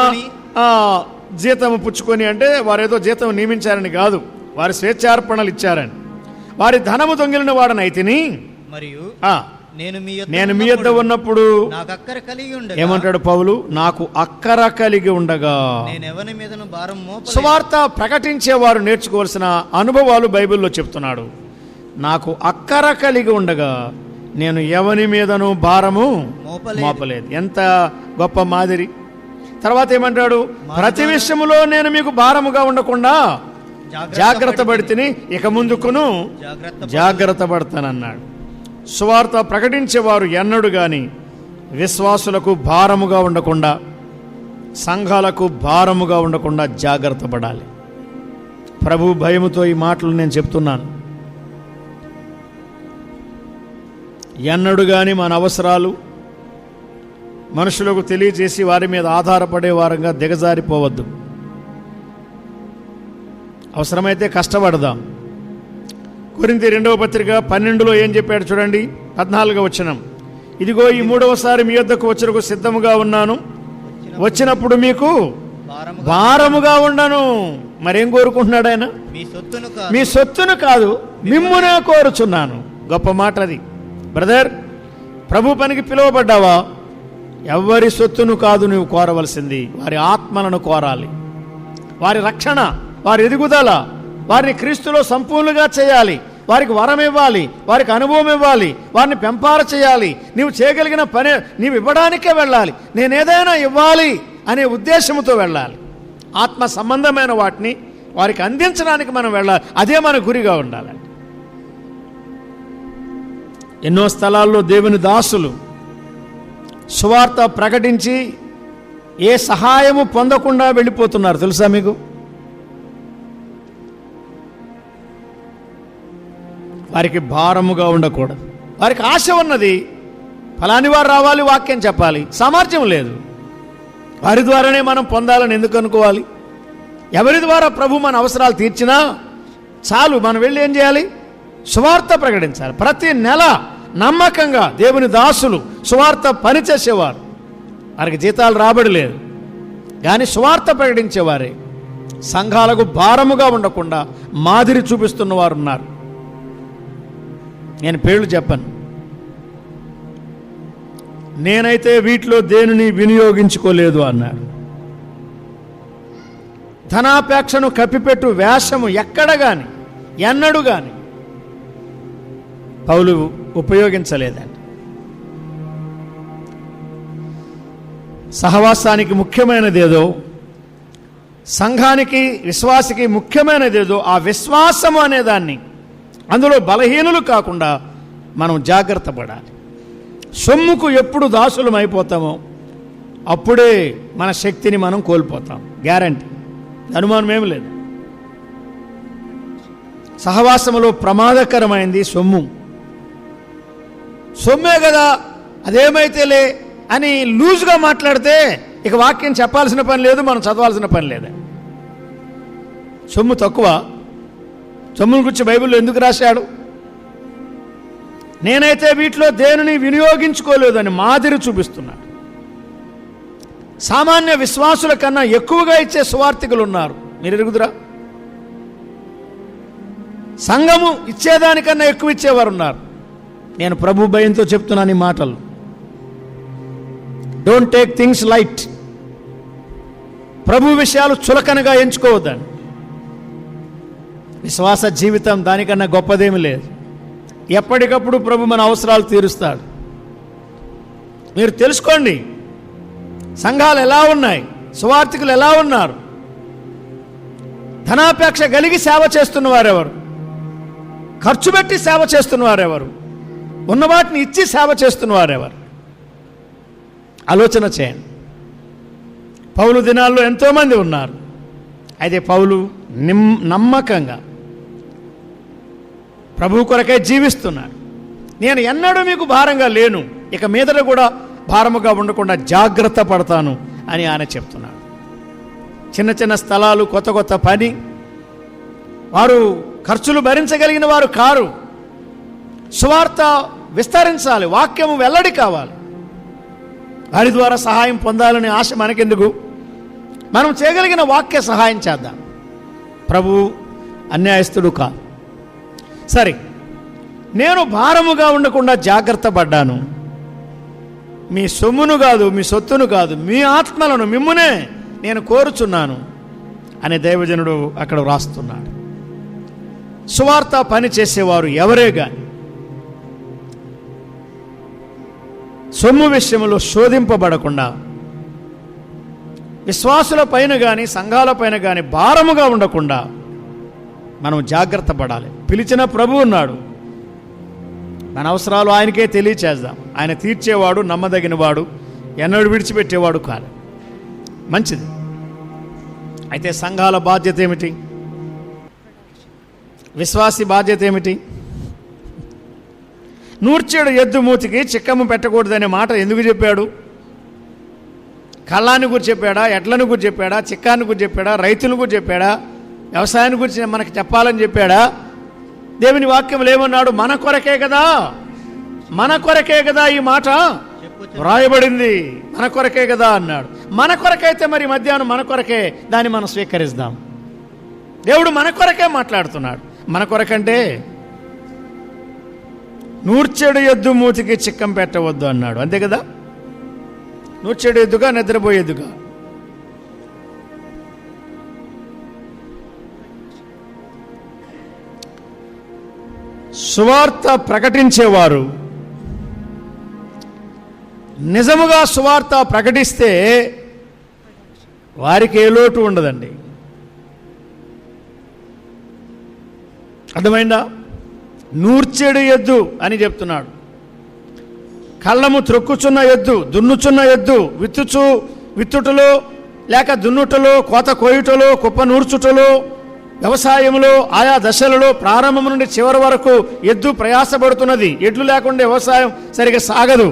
[SPEAKER 1] జీతము పుచ్చుకొని, అంటే వారేదో జీతం నియమించారని కాదు, వారి స్వేచ్ఛార్పణలు ఇచ్చారని, వారి ధనము దొంగిలిన వాడనైతిని. మరియు నేను మీ యొద్ద ఉన్నప్పుడు ఏమంటాడు పౌలు? నాకు అక్కర కలిగి ఉండగా. సువార్త ప్రకటించేవారు నేర్చుకోవాల్సిన అనుభవాలు బైబిల్లో చెప్తున్నాడు. నాకు అక్కర కలిగి ఉండగా నేను ఎవని మీదను భారము
[SPEAKER 2] మోపలేదు.
[SPEAKER 1] మోపలేదు. ఎంత గొప్ప మాదిరి. తర్వాత ఏమంటాడు? ప్రతి విషయములో నేను మీకు భారముగా ఉండకుండా జాగ్రత్త పడితిని, ఇక ముందుకును జాగ్రత్త పడతానన్నాడు. సువార్త ప్రకటించేవారు ఎన్నడు గాని విశ్వాసులకు భారముగా ఉండకుండా, సంఘాలకు భారముగా ఉండకుండా జాగ్రత్త పడాలి. ప్రభు భయముతో ఈ మాటలు నేను చెప్తున్నాను. ఎన్నడు గాని మన అవసరాలు మనుషులకు తెలియజేసి వారి మీద ఆధారపడే వారంగా దిగజారిపోవద్దు. అవసరమైతే కష్టపడదాం. కొరింథీ 2వ పత్రిక 12లో ఏం చెప్పాడు చూడండి, 14వ వచనం. ఇదిగో ఈ 3వసారి మీ యొద్దకు వచ్చుటకు సిద్ధముగా ఉన్నాను, వచ్చినప్పుడు మీకు భారముగా ఉండను. మరేం కోరుకుంటున్నాడు ఆయన? మీ సొత్తును కాదు, మిమ్మునే కోరుచున్నాను. గొప్ప మాట అది. బ్రదర్, ప్రభు పనికి పిలువబడ్డావా? ఎవరి సొత్తును కాదు నువ్వు కోరవలసింది, వారి ఆత్మలను కోరాలి. వారి రక్షణ, వారి ఎదుగుదల, వారిని క్రీస్తులో సంపూర్ణంగా చేయాలి. వారికి వరం ఇవ్వాలి, వారికి అనుభవం ఇవ్వాలి, వారిని పెంపార చేయాలి. నీవు చేయగలిగిన పని నీవు ఇవ్వడానికే వెళ్ళాలి. నేనేదైనా ఇవ్వాలి అనే ఉద్దేశంతో వెళ్ళాలి. ఆత్మ సంబంధమైన వాటిని వారికి అందించడానికి మనం వెళ్ళాలి. అదే మన గురిగా ఉండాలి. ఎన్నో స్థలాల్లో దేవుని దాసులు సువార్త ప్రకటించి ఏ సహాయము పొందకుండా వెళ్ళిపోతున్నారు తెలుసా మీకు? వారికి భారముగా ఉండకూడదు. వారికి ఆశ ఉన్నది, ఫలాని వారు రావాలి, వాక్యం చెప్పాలి, సామర్థ్యం లేదు. వారి ద్వారానే మనం పొందాలని ఎందుకు అనుకోవాలి? ఎవరి ద్వారా ప్రభు మన అవసరాలు తీర్చినా చాలు. మనం వెళ్ళి ఏం చేయాలి? సువార్త ప్రకటించాలి. ప్రతి నెల నమ్మకంగా దేవుని దాసులు సువార్త పనిచేసేవారు. వారికి జీతాలు రాబడలేదు, కానీ సువార్త ప్రకటించేవారే సంఘాలకు భారముగా ఉండకుండా మాదిరి చూపిస్తున్న వారు ఉన్నారు. నేను పేర్లు చెప్పను. నేనైతే వీటిలో దేనిని వినియోగించుకోలేదు అన్నాడు. ధనాపేక్షను కప్పిపెట్టు వేషము ఎక్కడ గాని ఎన్నడూ గాని పౌలు ఉపయోగించలేదండి. సహవాసానికి ముఖ్యమైనదేదో, సంఘానికి విశ్వాసికి ముఖ్యమైనదేదో, ఆ విశ్వాసము అనేదాన్ని అందులో బలహీనులు కాకుండా మనం జాగ్రత్త పడాలి. సొమ్ముకు ఎప్పుడు దాసులం అయిపోతామో అప్పుడే మన శక్తిని మనం కోల్పోతాం. గ్యారంటీ, అనుమానం ఏమి లేదు. సహవాసములో ప్రమాదకరమైంది సొమ్ము. సొమ్మే కదా, అదేమైతేలే అని లూజ్గా మాట్లాడితే ఇక వాక్యం చెప్పాల్సిన పని లేదు, మనం చదవాల్సిన పని లేదు. సొమ్ము తక్కువ. సొమ్ముని గురించి బైబిల్లో ఎందుకు రాశాడు? నేనైతే వీటిలో దేనిని వినియోగించుకోలేదని మాదిరి చూపిస్తున్నాడు. సామాన్య విశ్వాసుల కన్నా ఎక్కువగా ఇచ్చే సువార్థికులు ఉన్నారు. మీరు ఎరుగుదురా? సంఘము ఇచ్చేదానికన్నా ఎక్కువ ఇచ్చేవారు ఉన్నారు. నేను ప్రభు భయంతో చెప్తున్నాను ఈ మాటలు. Don't take things light. ప్రభు విషయాలు చులకనగా ఎంచుకోవద్దండి. విశ్వాస జీవితం దానికన్నా గొప్పదేమి లేదు. ఎప్పటికప్పుడు ప్రభు మన అవసరాలు తీరుస్తాడు. మీరు తెలుసుకోండి, సంఘాలు ఎలా ఉన్నాయి, సువార్థికులు ఎలా ఉన్నారు. ధనాపేక్ష కలిగి సేవ చేస్తున్న వారెవరు? ఖర్చు పెట్టి సేవ చేస్తున్న వారెవరు? ఉన్న వాటిని ఇచ్చి సేవ చేస్తున్న వారెవరు? ఆలోచన చేయండి. పౌలు దినాల్లో ఎంతోమంది ఉన్నారు. అయితే పౌలు నమ్మకంగా ప్రభు కొరకే జీవిస్తున్నాడు. నేను ఎన్నడూ మీకు భారంగా లేను, ఇక మీదట కూడా భారముగా ఉండకుండా జాగ్రత్త పడతాను అని ఆయన చెప్తున్నాడు. చిన్న చిన్న స్థలాలు, కొత్త కొత్త పని, వారు ఖర్చులు భరించగలిగిన వారు కారు. సువార్త విస్తరించాలి, వాక్యము వెల్లడి కావాలి. వారి ద్వారా సహాయం పొందాలనే ఆశ మనకెందుకు? మనం చేయగలిగిన వాక్య సహాయం చేద్దాం. ప్రభు అన్యాయస్తుడు కాదు. సరే, నేను భారముగా ఉండకుండా జాగ్రత్త పడ్డాను. మీ సొమ్మును కాదు, మీ సొత్తును కాదు, మీ ఆత్మలను మిమ్మునే నేను కోరుచున్నాను అని దైవజనుడు అక్కడ వ్రాస్తున్నాడు. సువార్త పని చేసేవారు ఎవరే కానీ సొమ్ము విషయంలో శోధింపబడకుండా, విశ్వాసుల పైన కానీ సంఘాల పైన కానీ భారముగా ఉండకుండా మనం జాగ్రత్త పడాలి. పిలిచిన ప్రభు ఉన్నాడు, మన అవసరాలు ఆయనకే తెలియచేద్దాం. ఆయన తీర్చేవాడు, నమ్మదగినవాడు, ఎన్నడూ విడిచిపెట్టేవాడు కాదు. మంచిది. అయితే సంఘాల బాధ్యత ఏమిటి? విశ్వాసి బాధ్యత ఏమిటి? నూర్చేడు ఎద్దు మూతికి చిక్కము పెట్టకూడదనే మాట ఎందుకు చెప్పాడు? కళ్ళాన్ని గురించి చెప్పాడా? ఎడ్లను గురించి చెప్పాడా? చిక్కాన్ని గురించి చెప్పాడా? రైతుల గురించి చెప్పాడా? వ్యవసాయాన్ని గురించి మనకు చెప్పాలని చెప్పాడా? దేవుని వాక్యం ఏమన్నాడు? మన కొరకే కదా, మన కొరకే కదా ఈ మాట వ్రాయబడింది, మన కొరకే కదా అన్నాడు. మన కొరకైతే మరి మధ్యాహ్నం మన కొరకే దాన్ని మనం స్వీకరిస్తాం. దేవుడు మన కొరకే మాట్లాడుతున్నాడు. మన కొరకంటే నూర్చెడు ఎద్దు మూతికి చిక్కం పెట్టవద్దు అన్నాడు, అంతే కదా. నూర్చెడు ఎద్దుగా, నిద్రపోయేద్దుగా. సువార్త ప్రకటించేవారు నిజముగా సువార్త ప్రకటిస్తే వారికి ఏ లోటు ఉండదండి. అర్థమైందా? నూర్చెడు ఎద్దు అని చెప్తున్నాడు. కళ్ళము త్రొక్కుచున్న ఎద్దు, దున్నుచున్న ఎద్దు, విత్తుటలో లేక దున్నుటలో, కోత కోయుటలో, కుప్ప నూర్చుటలో, వ్యవసాయంలో ఆయా దశలలో ప్రారంభం నుండి చివరి వరకు ఎద్దు ప్రయాసపడుతున్నది. ఎడ్లు లేకుండా వ్యవసాయం సరిగా సాగదు.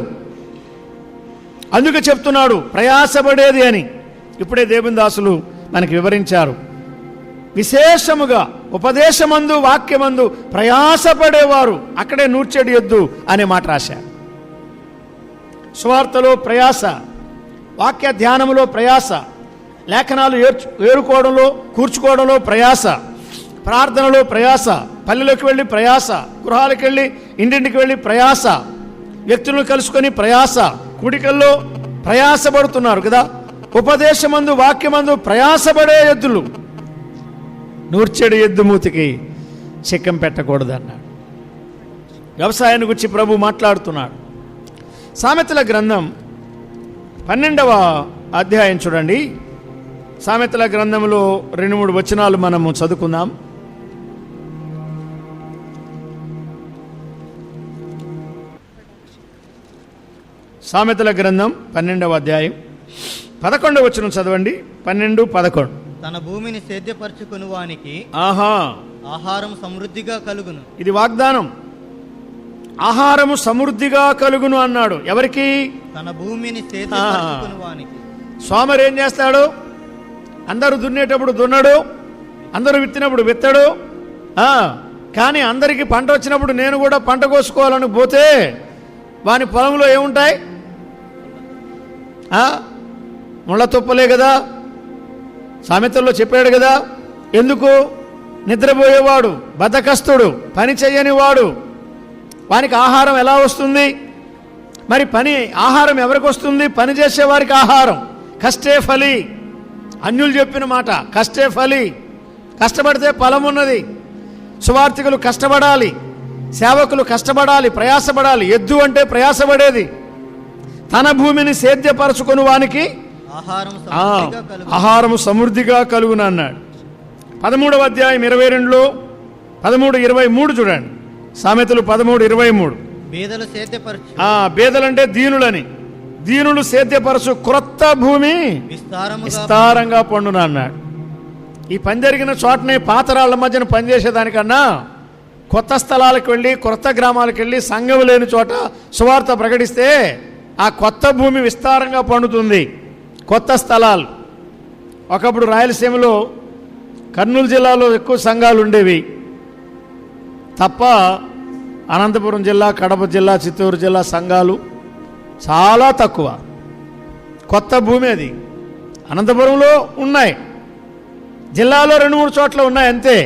[SPEAKER 1] అందుకే చెప్తున్నాడు ప్రయాసపడేది అని. ఇప్పుడే దేవుని దాసులు మనకి వివరించారు. విశేషముగా ఉపదేశమందు, వాక్యమందు ప్రయాసపడేవారు, అక్కడే నూర్చెడు ఎద్దు అనే మాట రాశారు. సువార్తలో ప్రయాస, వాక్య ధ్యానములో ప్రయాస, లేఖనాలు ఏరుకోవడంలో కూర్చుకోవడంలో ప్రయాస, ప్రార్థనలో ప్రయాస, పల్లెలోకి వెళ్ళి ప్రయాస, గృహాలకు వెళ్ళి ఇంటింటికి వెళ్ళి ప్రయాస, వ్యక్తులను కలుసుకొని ప్రయాస, కూడికల్లో ప్రయాసపడుతున్నారు కదా. ఉపదేశమందు, వాక్యమందు ప్రయాసపడే ఎద్దులు నూర్చెడు ఎద్దు మూతికి చిక్కం పెట్టకూడదు అన్నాడు. వ్యవసాయాన్ని గురించి ప్రభు మాట్లాడుతున్నాడు. సామెతల గ్రంథం 12వ అధ్యాయం చూడండి. సామెతల గ్రంథంలో 2-3 వచనాలు మనము చదువుకుందాం. సామెతల గ్రంథం 12వ అధ్యాయం 11వ వచనం చదవండి. 12-11.
[SPEAKER 2] తన భూమిని సేద్యపరచుకుని వానికి ఆహారం సమృద్ధిగా కలుగును.
[SPEAKER 1] ఇది వాగ్దానం. ఆహారము సమృద్ధిగా కలుగును అన్నాడు. ఎవరికి?
[SPEAKER 2] తన భూమిని సేద్యపరచుకుని వానికి.
[SPEAKER 1] సోమరు ఏం చేస్తాడు? అందరూ దున్నేటప్పుడు దున్నడు, అందరూ విత్తినప్పుడు విత్తడు. కానీ అందరికీ పంట వచ్చినప్పుడు నేను కూడా పంట కోసుకోవాలని పోతే వాని పొలంలో ఏముంటాయి? ముళ్ళ తుప్పలే కదా. సామెతల్లో చెప్పాడు కదా. ఎందుకు? నిద్రపోయేవాడు, బద్ధకస్తుడు, పని చేయని వాడు, వానికి ఆహారం ఎలా వస్తుంది? మరి ఆహారం ఎవరికి వస్తుంది? పని చేసేవారికి ఆహారం. కష్టే ఫలి, అన్యులు చెప్పిన మాట. కష్టే ఫలి, కష్టపడితే ఫలం ఉన్నది. సువార్థికులు కష్టపడాలి, సేవకులు కష్టపడాలి, ప్రయాసపడాలి. ఎద్దు అంటే ప్రయాసపడేది. తన భూమిని సేద్యపరచుకుని వానికి ఆహారము సమృద్ధిగా కలుగును అన్నాడు. 13వ అధ్యాయం 22లో 13-23 చూడండి. సామెతలు 13-23.
[SPEAKER 2] బేదలు సేద్యపరచు.
[SPEAKER 1] బేదలంటే దీనులని. దీనులు సేద్యపరచు క్రొత్త భూమి విస్తారంగా పండును అన్నాడు. ఈ పని జరిగిన చోటనే పాతరాళ్ల మధ్యన పనిచేసేదానికన్నా కొత్త స్థలాలకు వెళ్ళి, కొత్త గ్రామాలకు వెళ్ళి, సంఘం లేని చోట సువార్త ప్రకటిస్తే ఆ కొత్త భూమి విస్తారంగా పండుతుంది. కొత్త స్థలాలు. ఒకప్పుడు రాయలసీమలో, కర్నూలు జిల్లాలో ఎక్కువ సంఘాలు ఉండేవి తప్ప అనంతపురం జిల్లా, కడప జిల్లా, చిత్తూరు జిల్లా సంఘాలు చాలా తక్కువ. కొత్త భూమి అది. అనంతపురంలో ఉన్నాయి, జిల్లాలో 2-3 చోట్ల ఉన్నాయి అంతే.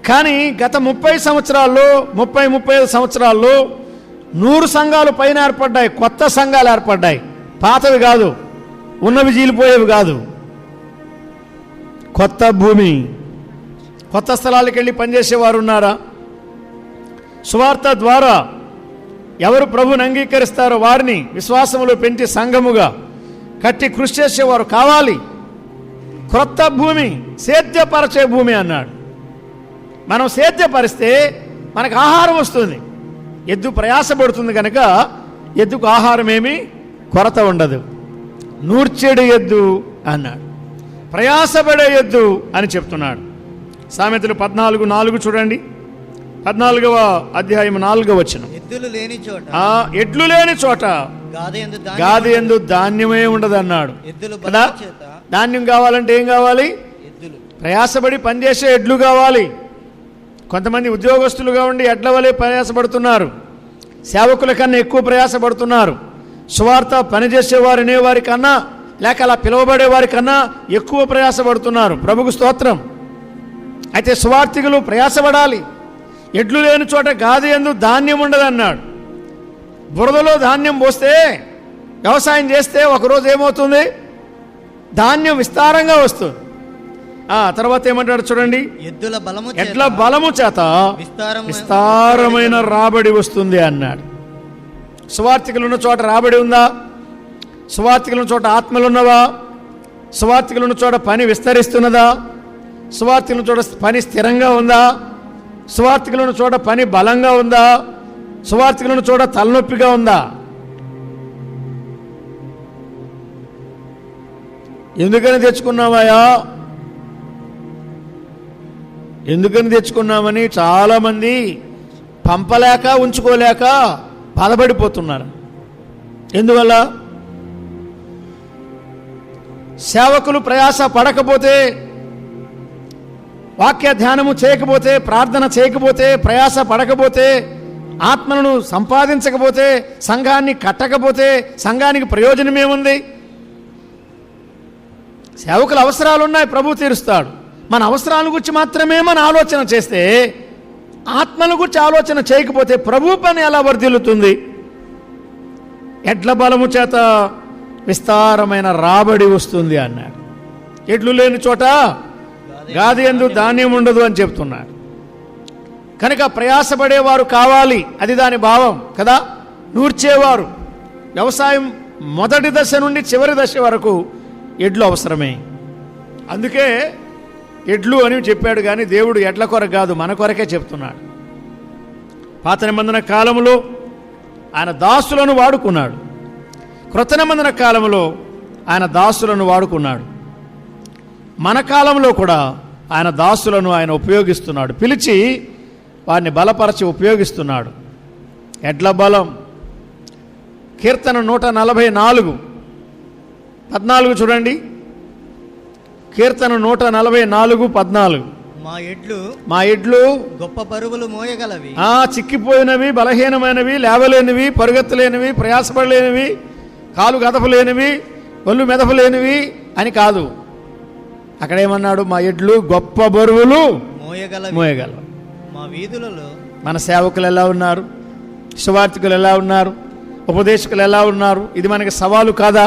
[SPEAKER 1] కానీ గత 30 సంవత్సరాల్లో, 30-35 సంవత్సరాల్లో 100 సంఘాలు పైన ఏర్పడ్డాయి. కొత్త సంఘాలు ఏర్పడ్డాయి. పాతవి కాదు, ఉన్నవి జీలిపోయేవి కాదు. కొత్త భూమి. కొత్త స్థలాలకు వెళ్ళి పనిచేసేవారు ఉన్నారా? సువార్త ద్వారా ఎవరు ప్రభుని అంగీకరిస్తారో వారిని విశ్వాసములో పెంచి సంఘముగా కట్టి కృషి చేసేవారు కావాలి. క్రొత్త భూమి, సేద్యపరచే భూమి అన్నాడు. మనం సేద్యపరిస్తే మనకు ఆహారం వస్తుంది. ఎద్దు ప్రయాసపడుతుంది కనుక ఎద్దుకు ఆహారం ఏమీ కొరత ఉండదు. నూర్చెడు ఎద్దు అన్నాడు, ప్రయాసపడే ఎద్దు అని చెప్తున్నాడు. సామెతలు 14:4 చూడండి. 14వ అధ్యాయం 4వ వచనం.
[SPEAKER 2] ఎద్దులు లేని చోట
[SPEAKER 1] ఎడ్లు లేని చోట గాది యందు ధాన్యమే ఉండదు అన్నాడు కదా. ధాన్యం కావాలంటే ఏం కావాలి?
[SPEAKER 2] ఎద్దులు.
[SPEAKER 1] ప్రయాసపడి పనిచేసే ఎడ్లు కావాలి. కొంతమంది ఉద్యోగస్తులుగా ఉండి ఎడ్ల వలె ప్రయాసపడుతున్నారు. సేవకుల కన్నా ఎక్కువ ప్రయాసపడుతున్నారు. సువార్త పనిచేసేవారు అనేవారి కన్నా, లేక అలా పిలువబడే వారి కన్నా ఎక్కువ ప్రయాసపడుతున్నారు. ప్రభుకు స్తోత్రం. అయితే సువార్థికులు ప్రయాసపడాలి. ఎడ్లు లేని చోట గాది యందు ధాన్యం ఉండదు అన్నాడు. బురదలో ధాన్యం పోస్తే, వ్యవసాయం చేస్తే ఒకరోజు ఏమవుతుంది? ధాన్యం విస్తారంగా వస్తుంది. తర్వాత ఏమంటాడు చూడండి, ఎడ్ల బలము చేత విస్తారమైన రాబడి వస్తుంది అన్నాడు. సువార్థికులు ఉన్న చోట రాబడి ఉందా? సువార్థికులు ఉన్న చోట ఆత్మలు ఉన్నవా? సువార్థికులు ఉన్న చోట పని విస్తరిస్తున్నదా? సువార్థికులు ఉన్న చోట పని స్థిరంగా ఉందా? సువార్థికులు ఉన్న చోట పని బలంగా ఉందా? సువార్థికులు ఉన్న చోట తలనొప్పిగా ఉందా? ఎందుకని తెచ్చుకున్నావయ్యా? ఎందుకని తెచ్చుకున్నామని చాలామంది పంపలేక ఉంచుకోలేక బాధపడిపోతున్నారు. ఎందువల్ల? సేవకులు ప్రయాస పడకపోతే, వాక్య ధ్యానము చేయకపోతే, ప్రార్థన చేయకపోతే, ప్రయాస పడకపోతే, ఆత్మలను సంపాదించకపోతే, సంఘాన్ని కట్టకపోతే సంఘానికి ప్రయోజనం ఏముంది? సేవకుల అవసరాలు ఉన్నాయి, ప్రభు తీరుస్తాడు. మన అవసరాల గురించి మాత్రమే మన ఆలోచన చేస్తే, ఆత్మల గురించి ఆలోచన చేయకపోతే ప్రభు పని ఎలా వర్ధిల్లుతుంది? ఎడ్ల బలము చేత విస్తారమైన రాబడి వస్తుంది అన్నాడు. ఎడ్లు లేని చోట గాది యందు ధాన్యం ఉండదు అని చెప్తున్నాడు. కనుక ప్రయాసపడేవారు కావాలి, అది దాని భావం కదా. నూర్చేవారు, వ్యవసాయం మొదటి దశ నుండి చివరి దశ వరకు ఎడ్లు అవసరమే. అందుకే ఎడ్లు అని చెప్పాడు, కానీ దేవుడు ఎడ్ల కొరకు కాదు, మన కొరకే చెప్తున్నాడు. పాత నిబంధన కాలంలో ఆయన దాసులను వాడుకున్నాడు. క్రొత్త నిబంధన కాలంలో ఆయన దాసులను వాడుకున్నాడు. మన కాలంలో కూడా ఆయన దాసులను ఆయన ఉపయోగిస్తున్నాడు. పిలిచి వారిని బలపరచి ఉపయోగిస్తున్నాడు. ఎడ్ల బలం. కీర్తన 144:14 చూడండి. కీర్తన 144:14.
[SPEAKER 2] మా ఎడ్లు గొప్ప బరువులు మోయగలవి.
[SPEAKER 1] చిక్కిపోయినవి, బలహీనమైనవి, లేవలేనివి, పరుగెత్తలేనివి, ప్రయాసపడలేనివి, కాలు గదపలేనివి, ఒళ్ళు మెదపలేనివి అని కాదు. అక్కడేమన్నాడు? మా ఎడ్లు గొప్ప బరువులు మోయగలవు.
[SPEAKER 2] మా వీధులలో
[SPEAKER 1] మన సేవకులు ఎలా ఉన్నారు? సువార్థికులు ఎలా ఉన్నారు? ఉపదేశకులు ఎలా ఉన్నారు? ఇది మనకి సవాలు కాదా?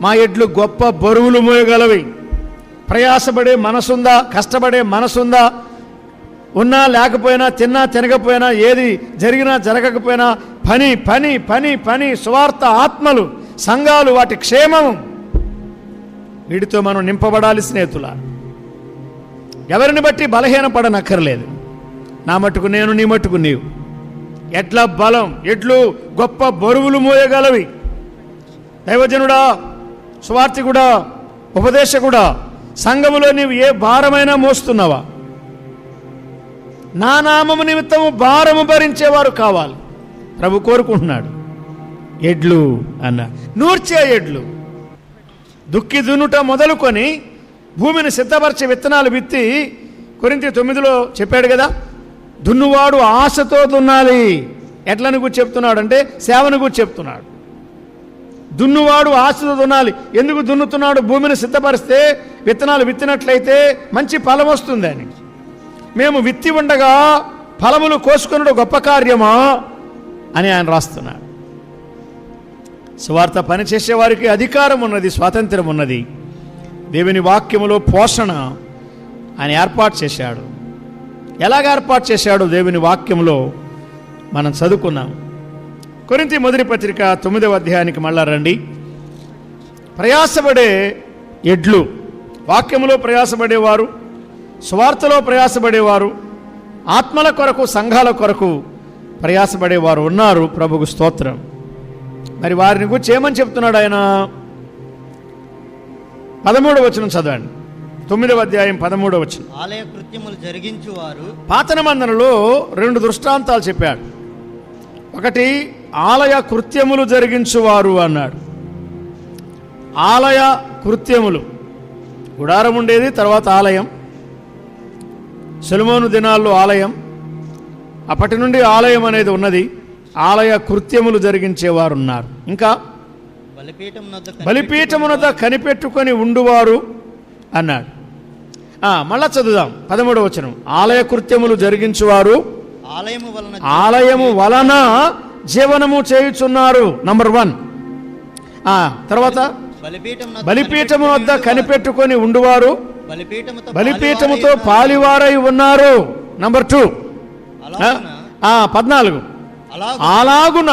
[SPEAKER 1] మా ఎడ్లు గొప్ప బరువులు మోయగలవి. ప్రయాసపడే మనసుందా? కష్టపడే మనసుందా? ఉన్నా లేకపోయినా, తిన్నా తినకపోయినా, ఏది జరిగినా జరగకపోయినా పని పని పని పని. సువార్త, ఆత్మలు, సంఘాలు, వాటి క్షేమము, వీటితో మనం నింపబడాలి స్నేహితులా. ఎవరిని బట్టి బలహీనపడనక్కర్లేదు. నా మట్టుకు నేను, నీ మట్టుకు నీవు. ఎడ్ల బలం. ఎడ్లు గొప్ప బరువులు మోయగలవి. దైవజనుడా, సువార్థికుడా, ఉపదేశకుడా, సంఘములో నీవు ఏ భారమైనా మోస్తున్నావా? నా నామము నిమిత్తము భారము భరించేవారు కావాలి ప్రభు కోరుకుంటున్నాడు. ఎడ్లు అన్న నూర్చే ఎడ్లు. దుక్కి దున్నుట మొదలుకొని భూమిని సిద్ధపరిచే విత్తనాలు విత్తి, కొరింథీ 9లో చెప్పాడు కదా, దున్నువాడు ఆశతో దున్నాలి. ఎడ్లను గురించి చెప్తున్నాడు అంటే సేవను గురించి చెప్తున్నాడు. దున్నువాడు ఆశతో దున్నాలి. ఎందుకు దున్నుతున్నాడు? భూమిని సిద్ధపరిస్తే, విత్తనాలు విత్తినట్లయితే మంచి ఫలం వస్తుందని. మేము విత్తి ఉండగా ఫలములు కోసుకున్నది గొప్ప కార్యమా అని ఆయన రాస్తున్నాడు. సువార్త పనిచేసే వారికి అధికారం ఉన్నది, స్వాతంత్రం ఉన్నది. దేవుని వాక్యములో పోషణ ఆయన ఏర్పాటు చేశాడు. ఎలాగ ఏర్పాటు చేశాడు? దేవుని వాక్యంలో మనం చదువుకున్నాం. కొరింథీ మొదటి పత్రిక 9వ అధ్యాయానికి మళ్ళా రండి. ప్రయాసపడే ఎడ్లు, వాక్యములో ప్రయాసపడేవారు, స్వార్థలో ప్రయాసపడేవారు, ఆత్మల కొరకు సంఘాల కొరకు ప్రయాసపడేవారు ఉన్నారు. ప్రభుకు స్తోత్రం. మరి వారిని గురించి ఏమని చెప్తున్నాడు ఆయన? 13వ వచనం చదవండి. 9వ అధ్యాయం 13వ వచనం.
[SPEAKER 2] ఆలయ కృత్యములు జరిగించువారు.
[SPEAKER 1] పాత నిబంధనలో 2 దృష్టాంతాలు చెప్పాడు. ఒకటి ఆలయ కృత్యములు జరిగించువారు అన్నాడు. ఆలయ కృత్యములు, గుడారం ఉండేది, తర్వాత ఆలయం. సొలొమోను దినాల్లో ఆలయం, అప్పటి నుండి ఆలయం అనేది ఉన్నది. ఆలయ కృత్యములు జరిగించేవారు ఉన్నారు. ఇంకా బలిపీఠమునొద్ద కనిపెట్టుకొని ఉండువారు అన్నాడు. మళ్ళా చదువుదాం 13వ వచనం. ఆలయ కృత్యములు జరిగించువారు ఆలయము వలన జీవనము చేయుచున్నారు. నంబర్ 1. తర్వాత బలిపీఠము వద్ద కనిపెట్టుకొని ఉండువారు బలిపీఠముతో పాలివారై ఉన్నారు. నంబర్ 2. 14. అలాగున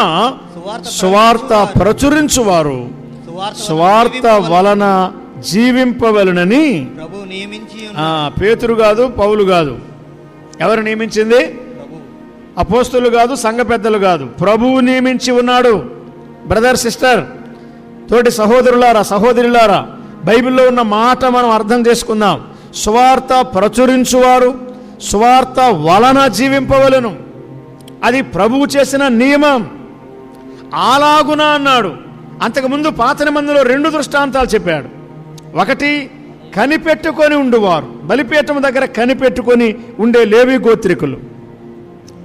[SPEAKER 1] సువార్త ప్రచురించువారు సువార్త వలన జీవింపవలనని. పేతురు కాదు, పౌలు కాదు. ఎవరు నియమించింది? అపోస్తులు కాదు, సంఘ పెద్దలు కాదు, ప్రభువు నియమించి ఉన్నాడు. బ్రదర్, సిస్టర్, తోటి సహోదరులారా, సహోదరులారా, బైబిల్లో ఉన్న మాట మనం అర్థం చేసుకుందాం. సువార్త ప్రచురించువారు సువార్త వలన జీవింపవలెను. అది ప్రభువు చేసిన నియమం. అలాగున అన్నాడు. అంతకుముందు పాత నిబంధనలో 2 దృష్టాంతాలు చెప్పాడు. ఒకటి కనిపెట్టుకొని ఉండువారు, బలిపీఠం దగ్గర కనిపెట్టుకొని ఉండే లేవి గోత్రికులు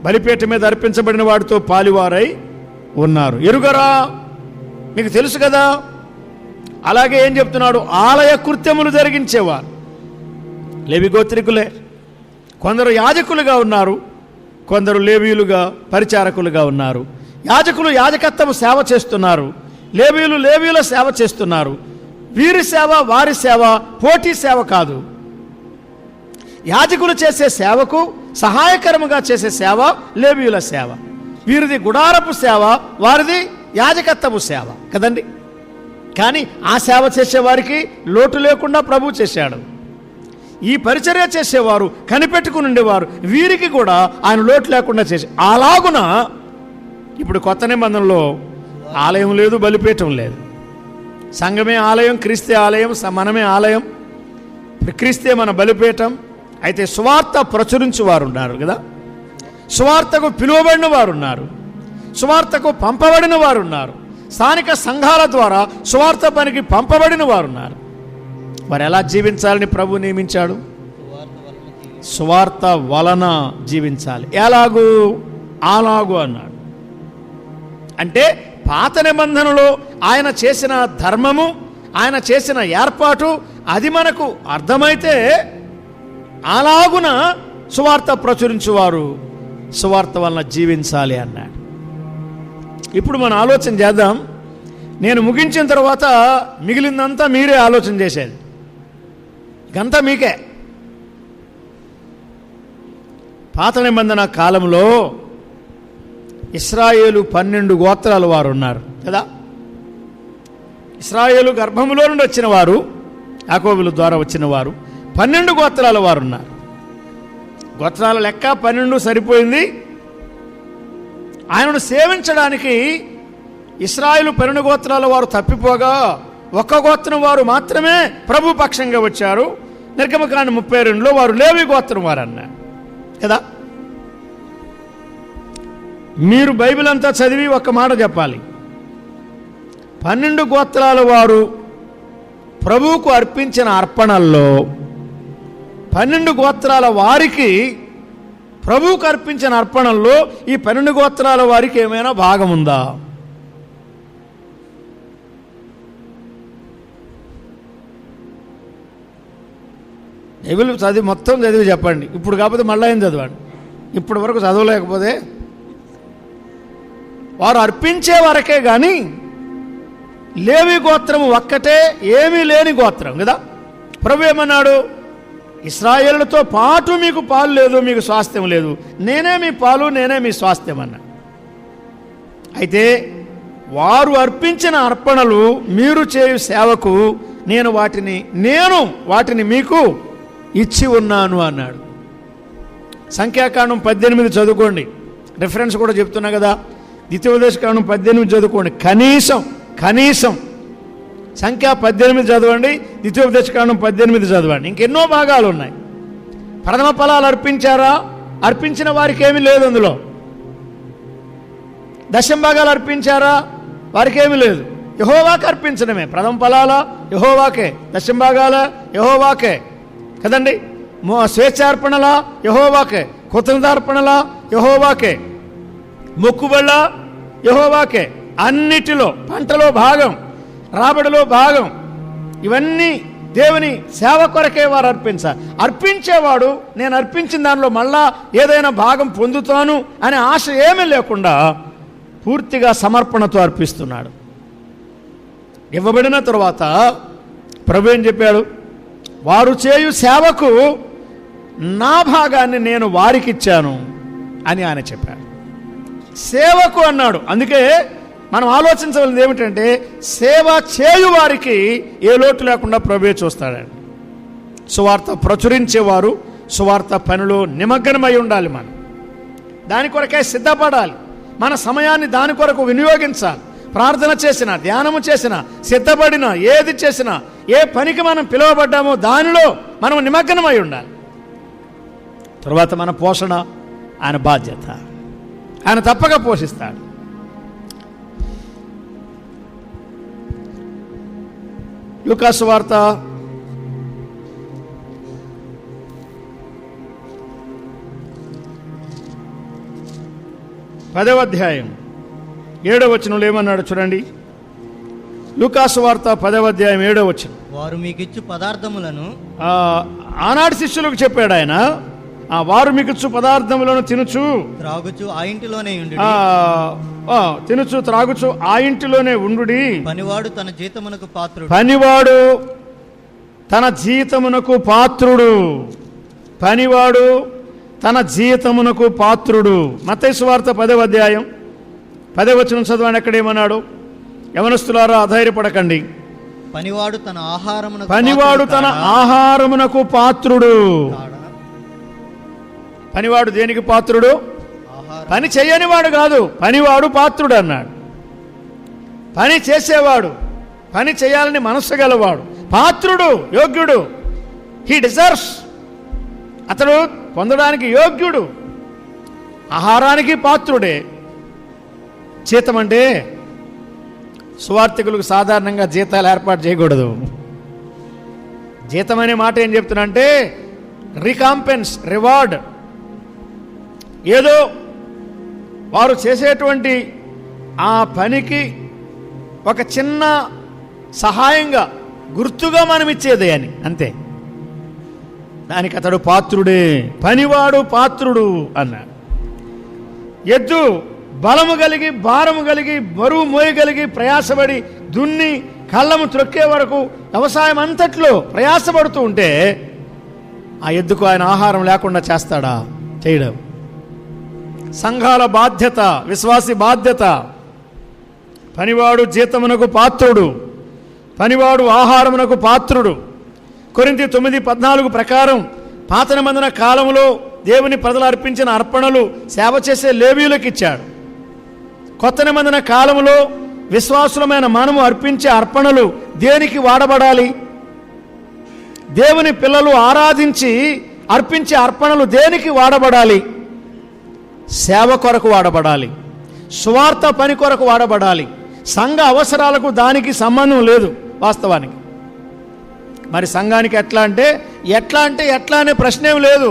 [SPEAKER 1] బలిపీఠం మీద అర్పించబడిన వాడితో పాలివారై ఉన్నారు. ఎరుగరా? మీకు తెలుసు కదా. అలాగే ఏం చెప్తున్నాడు? ఆలయ కృత్యములు జరిగించేవారు లేవి గోత్రికులే. కొందరు యాజకులుగా ఉన్నారు, కొందరు లేవీయులుగా పరిచారకులుగా ఉన్నారు. యాజకులు యాజకత్వము సేవ చేస్తున్నారు, లేవీయులు లేవీయుల సేవ చేస్తున్నారు. వీరి సేవ వారి సేవ పోటీ సేవ కాదు. యాజకులు చేసే సేవకు సహాయకరముగా చేసే సేవ లేవీయుల సేవ. వీరిది గుడారపు సేవ, వారిది యాజకత్వపు సేవ కదండి. కానీ ఆ సేవ చేసేవారికి లోటు లేకుండా ప్రభు చేశాడు. ఈ పరిచర్య చేసేవారు కనిపెట్టుకుని ఉండేవారు, వీరికి కూడా ఆయన లోటు లేకుండా చేసి. అలాగున ఇప్పుడు కొత్త నిబంధనలో ఆలయం లేదు, బలిపీఠం లేదు. సంఘమే ఆలయం, క్రీస్తే ఆలయం, మనమే ఆలయం. క్రీస్తే మన బలిపీఠం. అయితే సువార్త ప్రచురించు వారు ఉన్నారు కదా, సువార్తకు పిలువబడిన వారు ఉన్నారు, సువార్తకు పంపబడిన వారు ఉన్నారు, స్థానిక సంఘాల ద్వారా సువార్త పనికి పంపబడిన వారు ఉన్నారు. వారు ఎలా జీవించాలని ప్రభు నియమించాడు? సువార్త వలన జీవించాలి. ఎలాగూ? అలాగూ అన్నాడు. అంటే పాత నిబంధనలో ఆయన చేసిన ధర్మము, ఆయన చేసిన ఏర్పాటు అది మనకు అర్థమైతే అలాగున సువార్త ప్రచురించువారు సువార్త వలన జీవించాలి అన్నాడు. ఇప్పుడు మనం ఆలోచన చేద్దాం. నేను ముగించిన తర్వాత మిగిలిందంతా మీరే ఆలోచన చేసేది. ఇకంతా మీకే. పాత నిబంధన కాలంలో ఇశ్రాయేలు 12 గోత్రాల వారు ఉన్నారు కదా. ఇశ్రాయేలు గర్భములో నుండి వచ్చిన వారు, యాకోబుల ద్వారా వచ్చిన వారు 12 గోత్రాల వారు ఉన్నారు. గోత్రాల లెక్క 12 సరిపోయింది. ఆయనను సేవించడానికి ఇశ్రాయేలు 12 గోత్రాల వారు తప్పిపోగా 1 గోత్రం వారు మాత్రమే ప్రభు పక్షంగా వచ్చారు. నిర్గమకాండం 32లో వారు లేవి గోత్రం వారు అన్నారు కదా. మీరు బైబిల్ అంతా చదివి ఒక్క మాట చెప్పాలి. 12 గోత్రాల వారు ప్రభువుకు అర్పించిన అర్పణల్లో 12 గోత్రాల వారికి ప్రభువుకు అర్పించిన అర్పణల్లో ఈ 12 గోత్రాల వారికి ఏమైనా భాగం ఉందా? బైబిల్ చదివి మొత్తం చదివి చెప్పండి. ఇప్పుడు కాకపోతే మళ్ళీ ఏం చదవండి. ఇప్పటి వరకు చదవలేకపోతే వారు అర్పించే వరకే కానీ లేవి గోత్రము ఒక్కటే ఏమీ లేని గోత్రం కదా. ప్రభు ఏమన్నాడు? ఇశ్రాయేలుతో పాటు మీకు పాలు లేదు, మీకు స్వాస్థ్యం లేదు, నేనే మీ పాలు, నేనే మీ స్వాస్థ్యం అన్నా. అయితే వారు అర్పించిన అర్పణలు మీరు చేయు సేవకు నేను వాటిని మీకు ఇచ్చి ఉన్నాను అన్నాడు. సంఖ్యాకాండం 18 చదువుకోండి. రిఫరెన్స్ కూడా చెప్తున్నా కదా, ద్వితీయోపదేశకాండం 18 చదువుకోండి. కనీసం సంఖ్య 18 చదవండి, ద్వితీయోపదేశకాండం 18 చదవండి. ఇంకెన్నో భాగాలు ఉన్నాయి. ప్రథమ ఫలాలు అర్పించారా? అర్పించిన వారికి ఏమీ లేదు అందులో. దశమ భాగాలు అర్పించారా? వారికి ఏమీ లేదు. యెహోవాకు అర్పించడమే. ప్రథమ ఫలాల యెహోవాకే, దశమ భాగాల యెహోవాకే కదండి. స్వేచ్ఛార్పణల యెహోవాకే, కృతజ్ఞతార్పణల యెహోవాకే, మొక్కుబళ్ళ యెహోవాకే. అన్నిటిలో పంటలో భాగం, రాబడిలో భాగం, ఇవన్నీ దేవుని సేవ కొరకే వారు అర్పించాలి. అర్పించేవాడు నేను అర్పించిన దానిలో మళ్ళా ఏదైనా భాగం పొందుతాను అనే ఆశ ఏమీ లేకుండా పూర్తిగా సమర్పణతో అర్పిస్తున్నాడు. ఇవ్వబడిన తరువాత ప్రభు ఏం చెప్పాడు? వారు చేయు సేవకు నా భాగాన్ని నేను వారికిచ్చాను అని ఆయన చెప్పాడు. సేవకు అన్నాడు. అందుకే మనం ఆలోచించవలసింది ఏమిటంటే, సేవ చేయు వారికి ఏ లోటు లేకుండా ప్రభువే చూస్తాడండి. సువార్త ప్రచురించేవారు సువార్త పనిలో నిమగ్నమై ఉండాలి. మనం దాని కొరకే సిద్ధపడాలి. మన సమయాన్ని దాని కొరకు వినియోగించాలి. ప్రార్థన చేసినా, ధ్యానము చేసినా, సిద్ధపడినా, ఏది చేసినా, ఏ పనికి మనం పిలువబడ్డామో దానిలో మనం నిమగ్నమై ఉండాలి. తరువాత మన పోషణ ఆయన బాధ్యత. ఆయన తప్పక పోషిస్తాడు. లూకాసు వార్త 10వ అధ్యాయం 7వ వచనంలో ఏమన్నాడు చూడండి. లూకాసు వార్త 10వ అధ్యాయం 7వ వచనం.
[SPEAKER 2] వారు మీకిచ్చు పదార్థములను,
[SPEAKER 1] ఆనాటి శిష్యులకు చెప్పాడు ఆయన, వారు మీకిచ్చు పదార్థములను తినుచు
[SPEAKER 2] త్రాగుచు ఆ ఇంటిలోనే ఉండు,
[SPEAKER 1] తినుచు త్రాగుచు ఆ ఇంటిలోనే ఉండుడి.
[SPEAKER 2] పనివాడు తన జీతమునకు పాత్రుడు.
[SPEAKER 1] పనివాడు తన జీతమునకు పాత్రుడు. పనివాడు తన జీతమునకు పాత్రుడు. మత్తయి సువార్త 10వ అధ్యాయం 10వ వచనం చదవండి. అక్కడేమన్నాడు? యవనస్తులారా అధైర్యపడకండి,
[SPEAKER 2] పనివాడు తన
[SPEAKER 1] ఆహారమునకు పాత్రుడు. పనివాడు దేనికి పాత్రుడు? పని చేయనివాడు కాదు, పనివాడు పాత్రుడు అన్నాడు. పని చేసేవాడు, పని చేయాలని మనస్సు గలవాడు, పాత్రుడు, యోగ్యుడు. He deserves. అతడు పొందడానికి యోగ్యుడు. ఆహారానికి పాత్రుడే. జీతం అంటే సువార్థికులకు సాధారణంగా జీతాలు ఏర్పాటు చేయకూడదు. జీతం అనే మాట ఏం చెప్తున్నా అంటే రికాంపెన్స్, రివార్డ్. ఏదో వారు చేసేటువంటి ఆ పనికి ఒక చిన్న సహాయంగా, గుర్తుగా మనం ఇచ్చేదే అని, అంతే. దానికి అతడు పాత్రుడే. పనివాడు పాత్రుడు అన్నాడు. ఎద్దు బలము కలిగి, భారము కలిగి, బరువు మోయగలిగి, ప్రయాసపడి దున్ని కళ్ళము త్రొక్కే వరకు వ్యవసాయం అంతట్లో ప్రయాసపడుతూ ఉంటే ఆ ఎద్దుకు ఆయన ఆహారం లేకుండా చేస్తాడా? చేయడం. సంఘాల బాధ్యత, విశ్వాసి బాధ్యత. పనివాడు జీతమునకు పాత్రుడు, పనివాడు ఆహారమునకు పాత్రుడు. కొరింథీ 9:14 ప్రకారం పాత నిబంధన కాలంలో దేవుని ప్రజలు అర్పించిన అర్పణలు సేవ చేసే లేవీయులకు ఇచ్చాడు. కొత్త నిబంధన కాలంలో విశ్వాసులమైన మనము అర్పించే అర్పణలు దేనికి వాడబడాలి? దేవుని పిల్లలు ఆరాధించి అర్పించే అర్పణలు దేనికి వాడబడాలి? సేవ కొరకు వాడబడాలి, సువార్త పని కొరకు వాడబడాలి. సంఘ అవసరాలకు దానికి సంబంధం లేదు వాస్తవానికి. మరి సంఘానికి ఎట్లా అనే ప్రశ్న ఏం లేదు.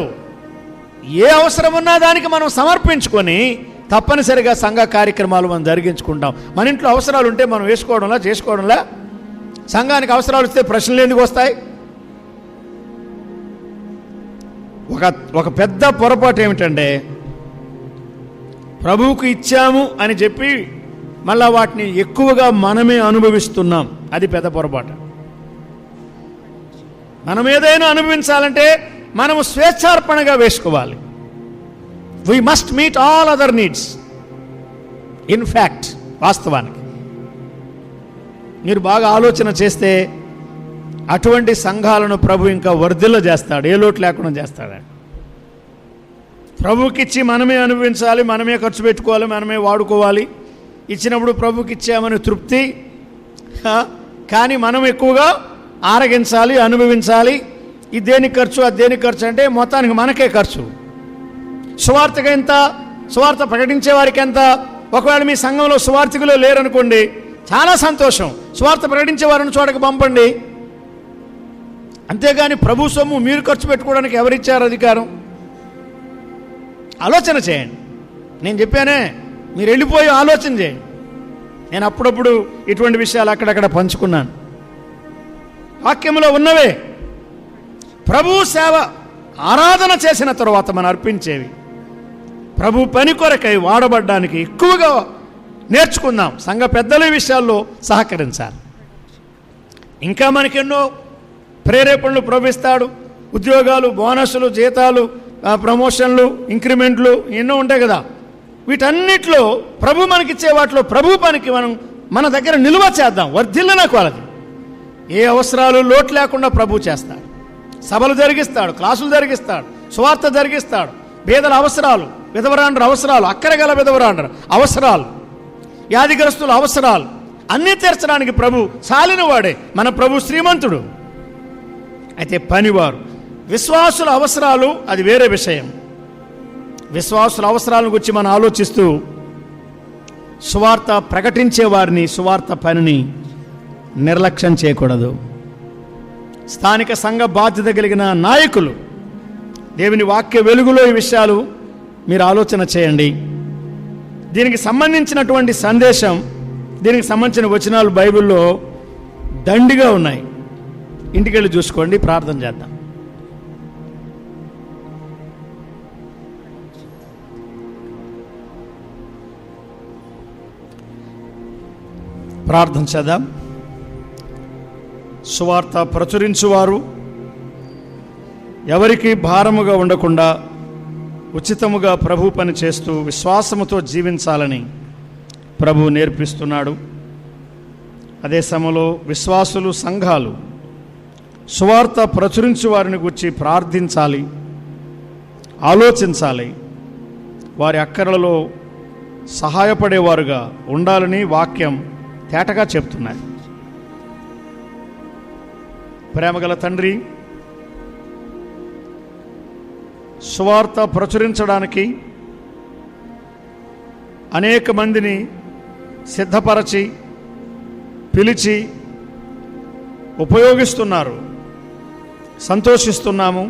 [SPEAKER 1] ఏ అవసరం ఉన్నా దానికి మనం సమర్పించుకొని తప్పనిసరిగా సంఘ కార్యక్రమాలు మనం జరిగించుకుంటాం. మన ఇంట్లో అవసరాలు ఉంటే మనం చేసుకోవడంలా సంఘానికి అవసరాలు వస్తే ప్రశ్నలు ఎందుకు వస్తాయి? ఒక పెద్ద పొరపాటు ఏమిటంటే, ప్రభువుకు ఇచ్చాము అని చెప్పి మళ్ళా వాటిని ఎక్కువగా మనమే అనుభవిస్తున్నాం. అది పెద్ద పొరపాటు. మనం ఏదైనా అనుభవించాలంటే మనము స్వేచ్ఛార్పణగా వేసుకోవాలి. We must meet all other needs. In fact వాస్తవానికి మీరు బాగా ఆలోచన చేస్తే అటువంటి సంఘాలను ప్రభు ఇంకా వర్ధిల్ల చేస్తాడు, ఏ లోటు లేకుండా చేస్తాడు. ప్రభుకిచ్చి మనమే అనుభవించాలి, మనమే ఖర్చు పెట్టుకోవాలి, మనమే వాడుకోవాలి. ఇచ్చినప్పుడు ప్రభుకి ఇచ్చామని తృప్తి, కానీ మనం ఎక్కువగా ఆరగించాలి, అనుభవించాలి. ఇది దేనికి ఖర్చు, అది దేనికి ఖర్చు అంటే మొత్తానికి మనకే ఖర్చు. సువార్తకు ఎంత, సువార్త ప్రకటించే వారికి ఎంత. ఒకవేళ మీ సంఘంలో సువార్థికులు లేరనుకోండి, చాలా సంతోషం, సువార్త ప్రకటించే వారిని చోటకి పంపండి. అంతేగాని ప్రభు సొమ్ము మీరు ఖర్చు పెట్టుకోవడానికి ఎవరిచ్చారు అధికారం? ఆలోచన చేయండి. నేను చెప్పానే, మీరు వెళ్ళిపోయి ఆలోచన చేయండి. నేను అప్పుడప్పుడు ఇటువంటి విషయాలు అక్కడక్కడ పంచుకున్నాను. వాక్యంలో ఉన్నవే. ప్రభు సేవ ఆరాధన చేసిన తరువాత మనం అర్పించేవి ప్రభు పని కొరకై వాడబడ్డానికి ఎక్కువగా నేర్చుకుందాం. సంఘ పెద్దల విషయాల్లో సహకరించాలి. ఇంకా మనకెన్నో ప్రేరేపణలు ప్రవహిస్తాడు. ఉద్యోగాలు, బోనస్సులు, జీతాలు, ప్రమోషన్లు, ఇంక్రిమెంట్లు ఎన్నో ఉంటాయి కదా. వీటన్నిటిలో ప్రభు మనకిచ్చే వాటిలో ప్రభు పనికి మనం మన దగ్గర నిలువ చేద్దాం. వర్ధిల్లన కొలది ఏ అవసరాలు లోటు లేకుండా ప్రభు చేస్తాడు. సభలు జరిగిస్తాడు, క్లాసులు జరిగిస్తాడు, సువార్త జరిగిస్తాడు. పేదల అవసరాలు, విధవరాండ్ర అవసరాలు, అక్కరగల విధవరాండ్ర అవసరాలు, వ్యాధిగ్రస్తుల అవసరాలు అన్నీ తీర్చడానికి ప్రభు చాలిన వాడే. మన ప్రభు శ్రీమంతుడు. అయితే పనివారు, విశ్వాసుల అవసరాలు అది వేరే విషయం. విశ్వాసుల అవసరాలను గురించి మనం ఆలోచిస్తూ సువార్త ప్రకటించే వారిని, సువార్త పనిని నిర్లక్ష్యం చేయకూడదు. స్థానిక సంఘ బాధ్యత కలిగిన నాయకులు దేవుని వాక్య వెలుగులో ఈ విషయాలు మీరు ఆలోచన చేయండి. దీనికి సంబంధించినటువంటి సందేశం, దీనికి సంబంధించిన వచనాలు బైబిల్లో దండిగా ఉన్నాయి. ఇంటికెళ్ళి చూసుకోండి. ప్రార్థన చేద్దాం. ప్రార్థన చేద్దాం. సువార్త ప్రచురించువారు ఎవరికి భారముగా ఉండకుండా ఉచితముగా ప్రభు పని చేస్తూ విశ్వాసముతో జీవించాలని ప్రభు నేర్పిస్తున్నాడు. అదే సమయంలో విశ్వాసులు, సంఘాలు సువార్త ప్రచురించు వారిని గురించి ప్రార్థించాలి, ఆలోచించాలి. వారి అక్కరలలో సహాయపడేవారుగా ఉండాలని వాక్యం తేటగా చెప్తున్నది. ప్రేమగల తండ్రి, సువార్త ప్రచురించడానికి అనేక మందిని సిద్ధపరచి పిలిచి ఉపయోగిస్తున్నారు. సంతోషిస్తున్నాము,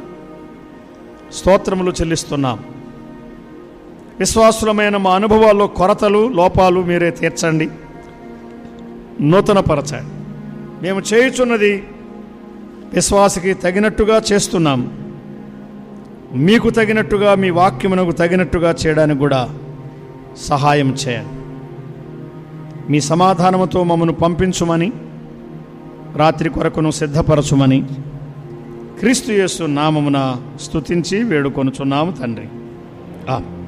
[SPEAKER 1] స్తోత్రములు చెల్లిస్తున్నాం. విశ్వాసులమైన మా అనుభవాల్లో కొరతలు, లోపాలు మీరే తీర్చండి, నూతనపరచండి. మేము చేయుచున్నది విశ్వాసకి తగినట్టుగా చేస్తున్నాం. మీకు తగినట్టుగా, మీ వాక్యమునకు తగినట్టుగా చేయడానికి కూడా సహాయం చేయండి. మీ సమాధానముతో మమ్మను పంపించుమని, రాత్రి కొరకును సిద్ధపరచుమని క్రీస్తు యేసు నామమున స్తుతించి వేడుకొనుచున్నాము తండ్రి. ఆమేన్.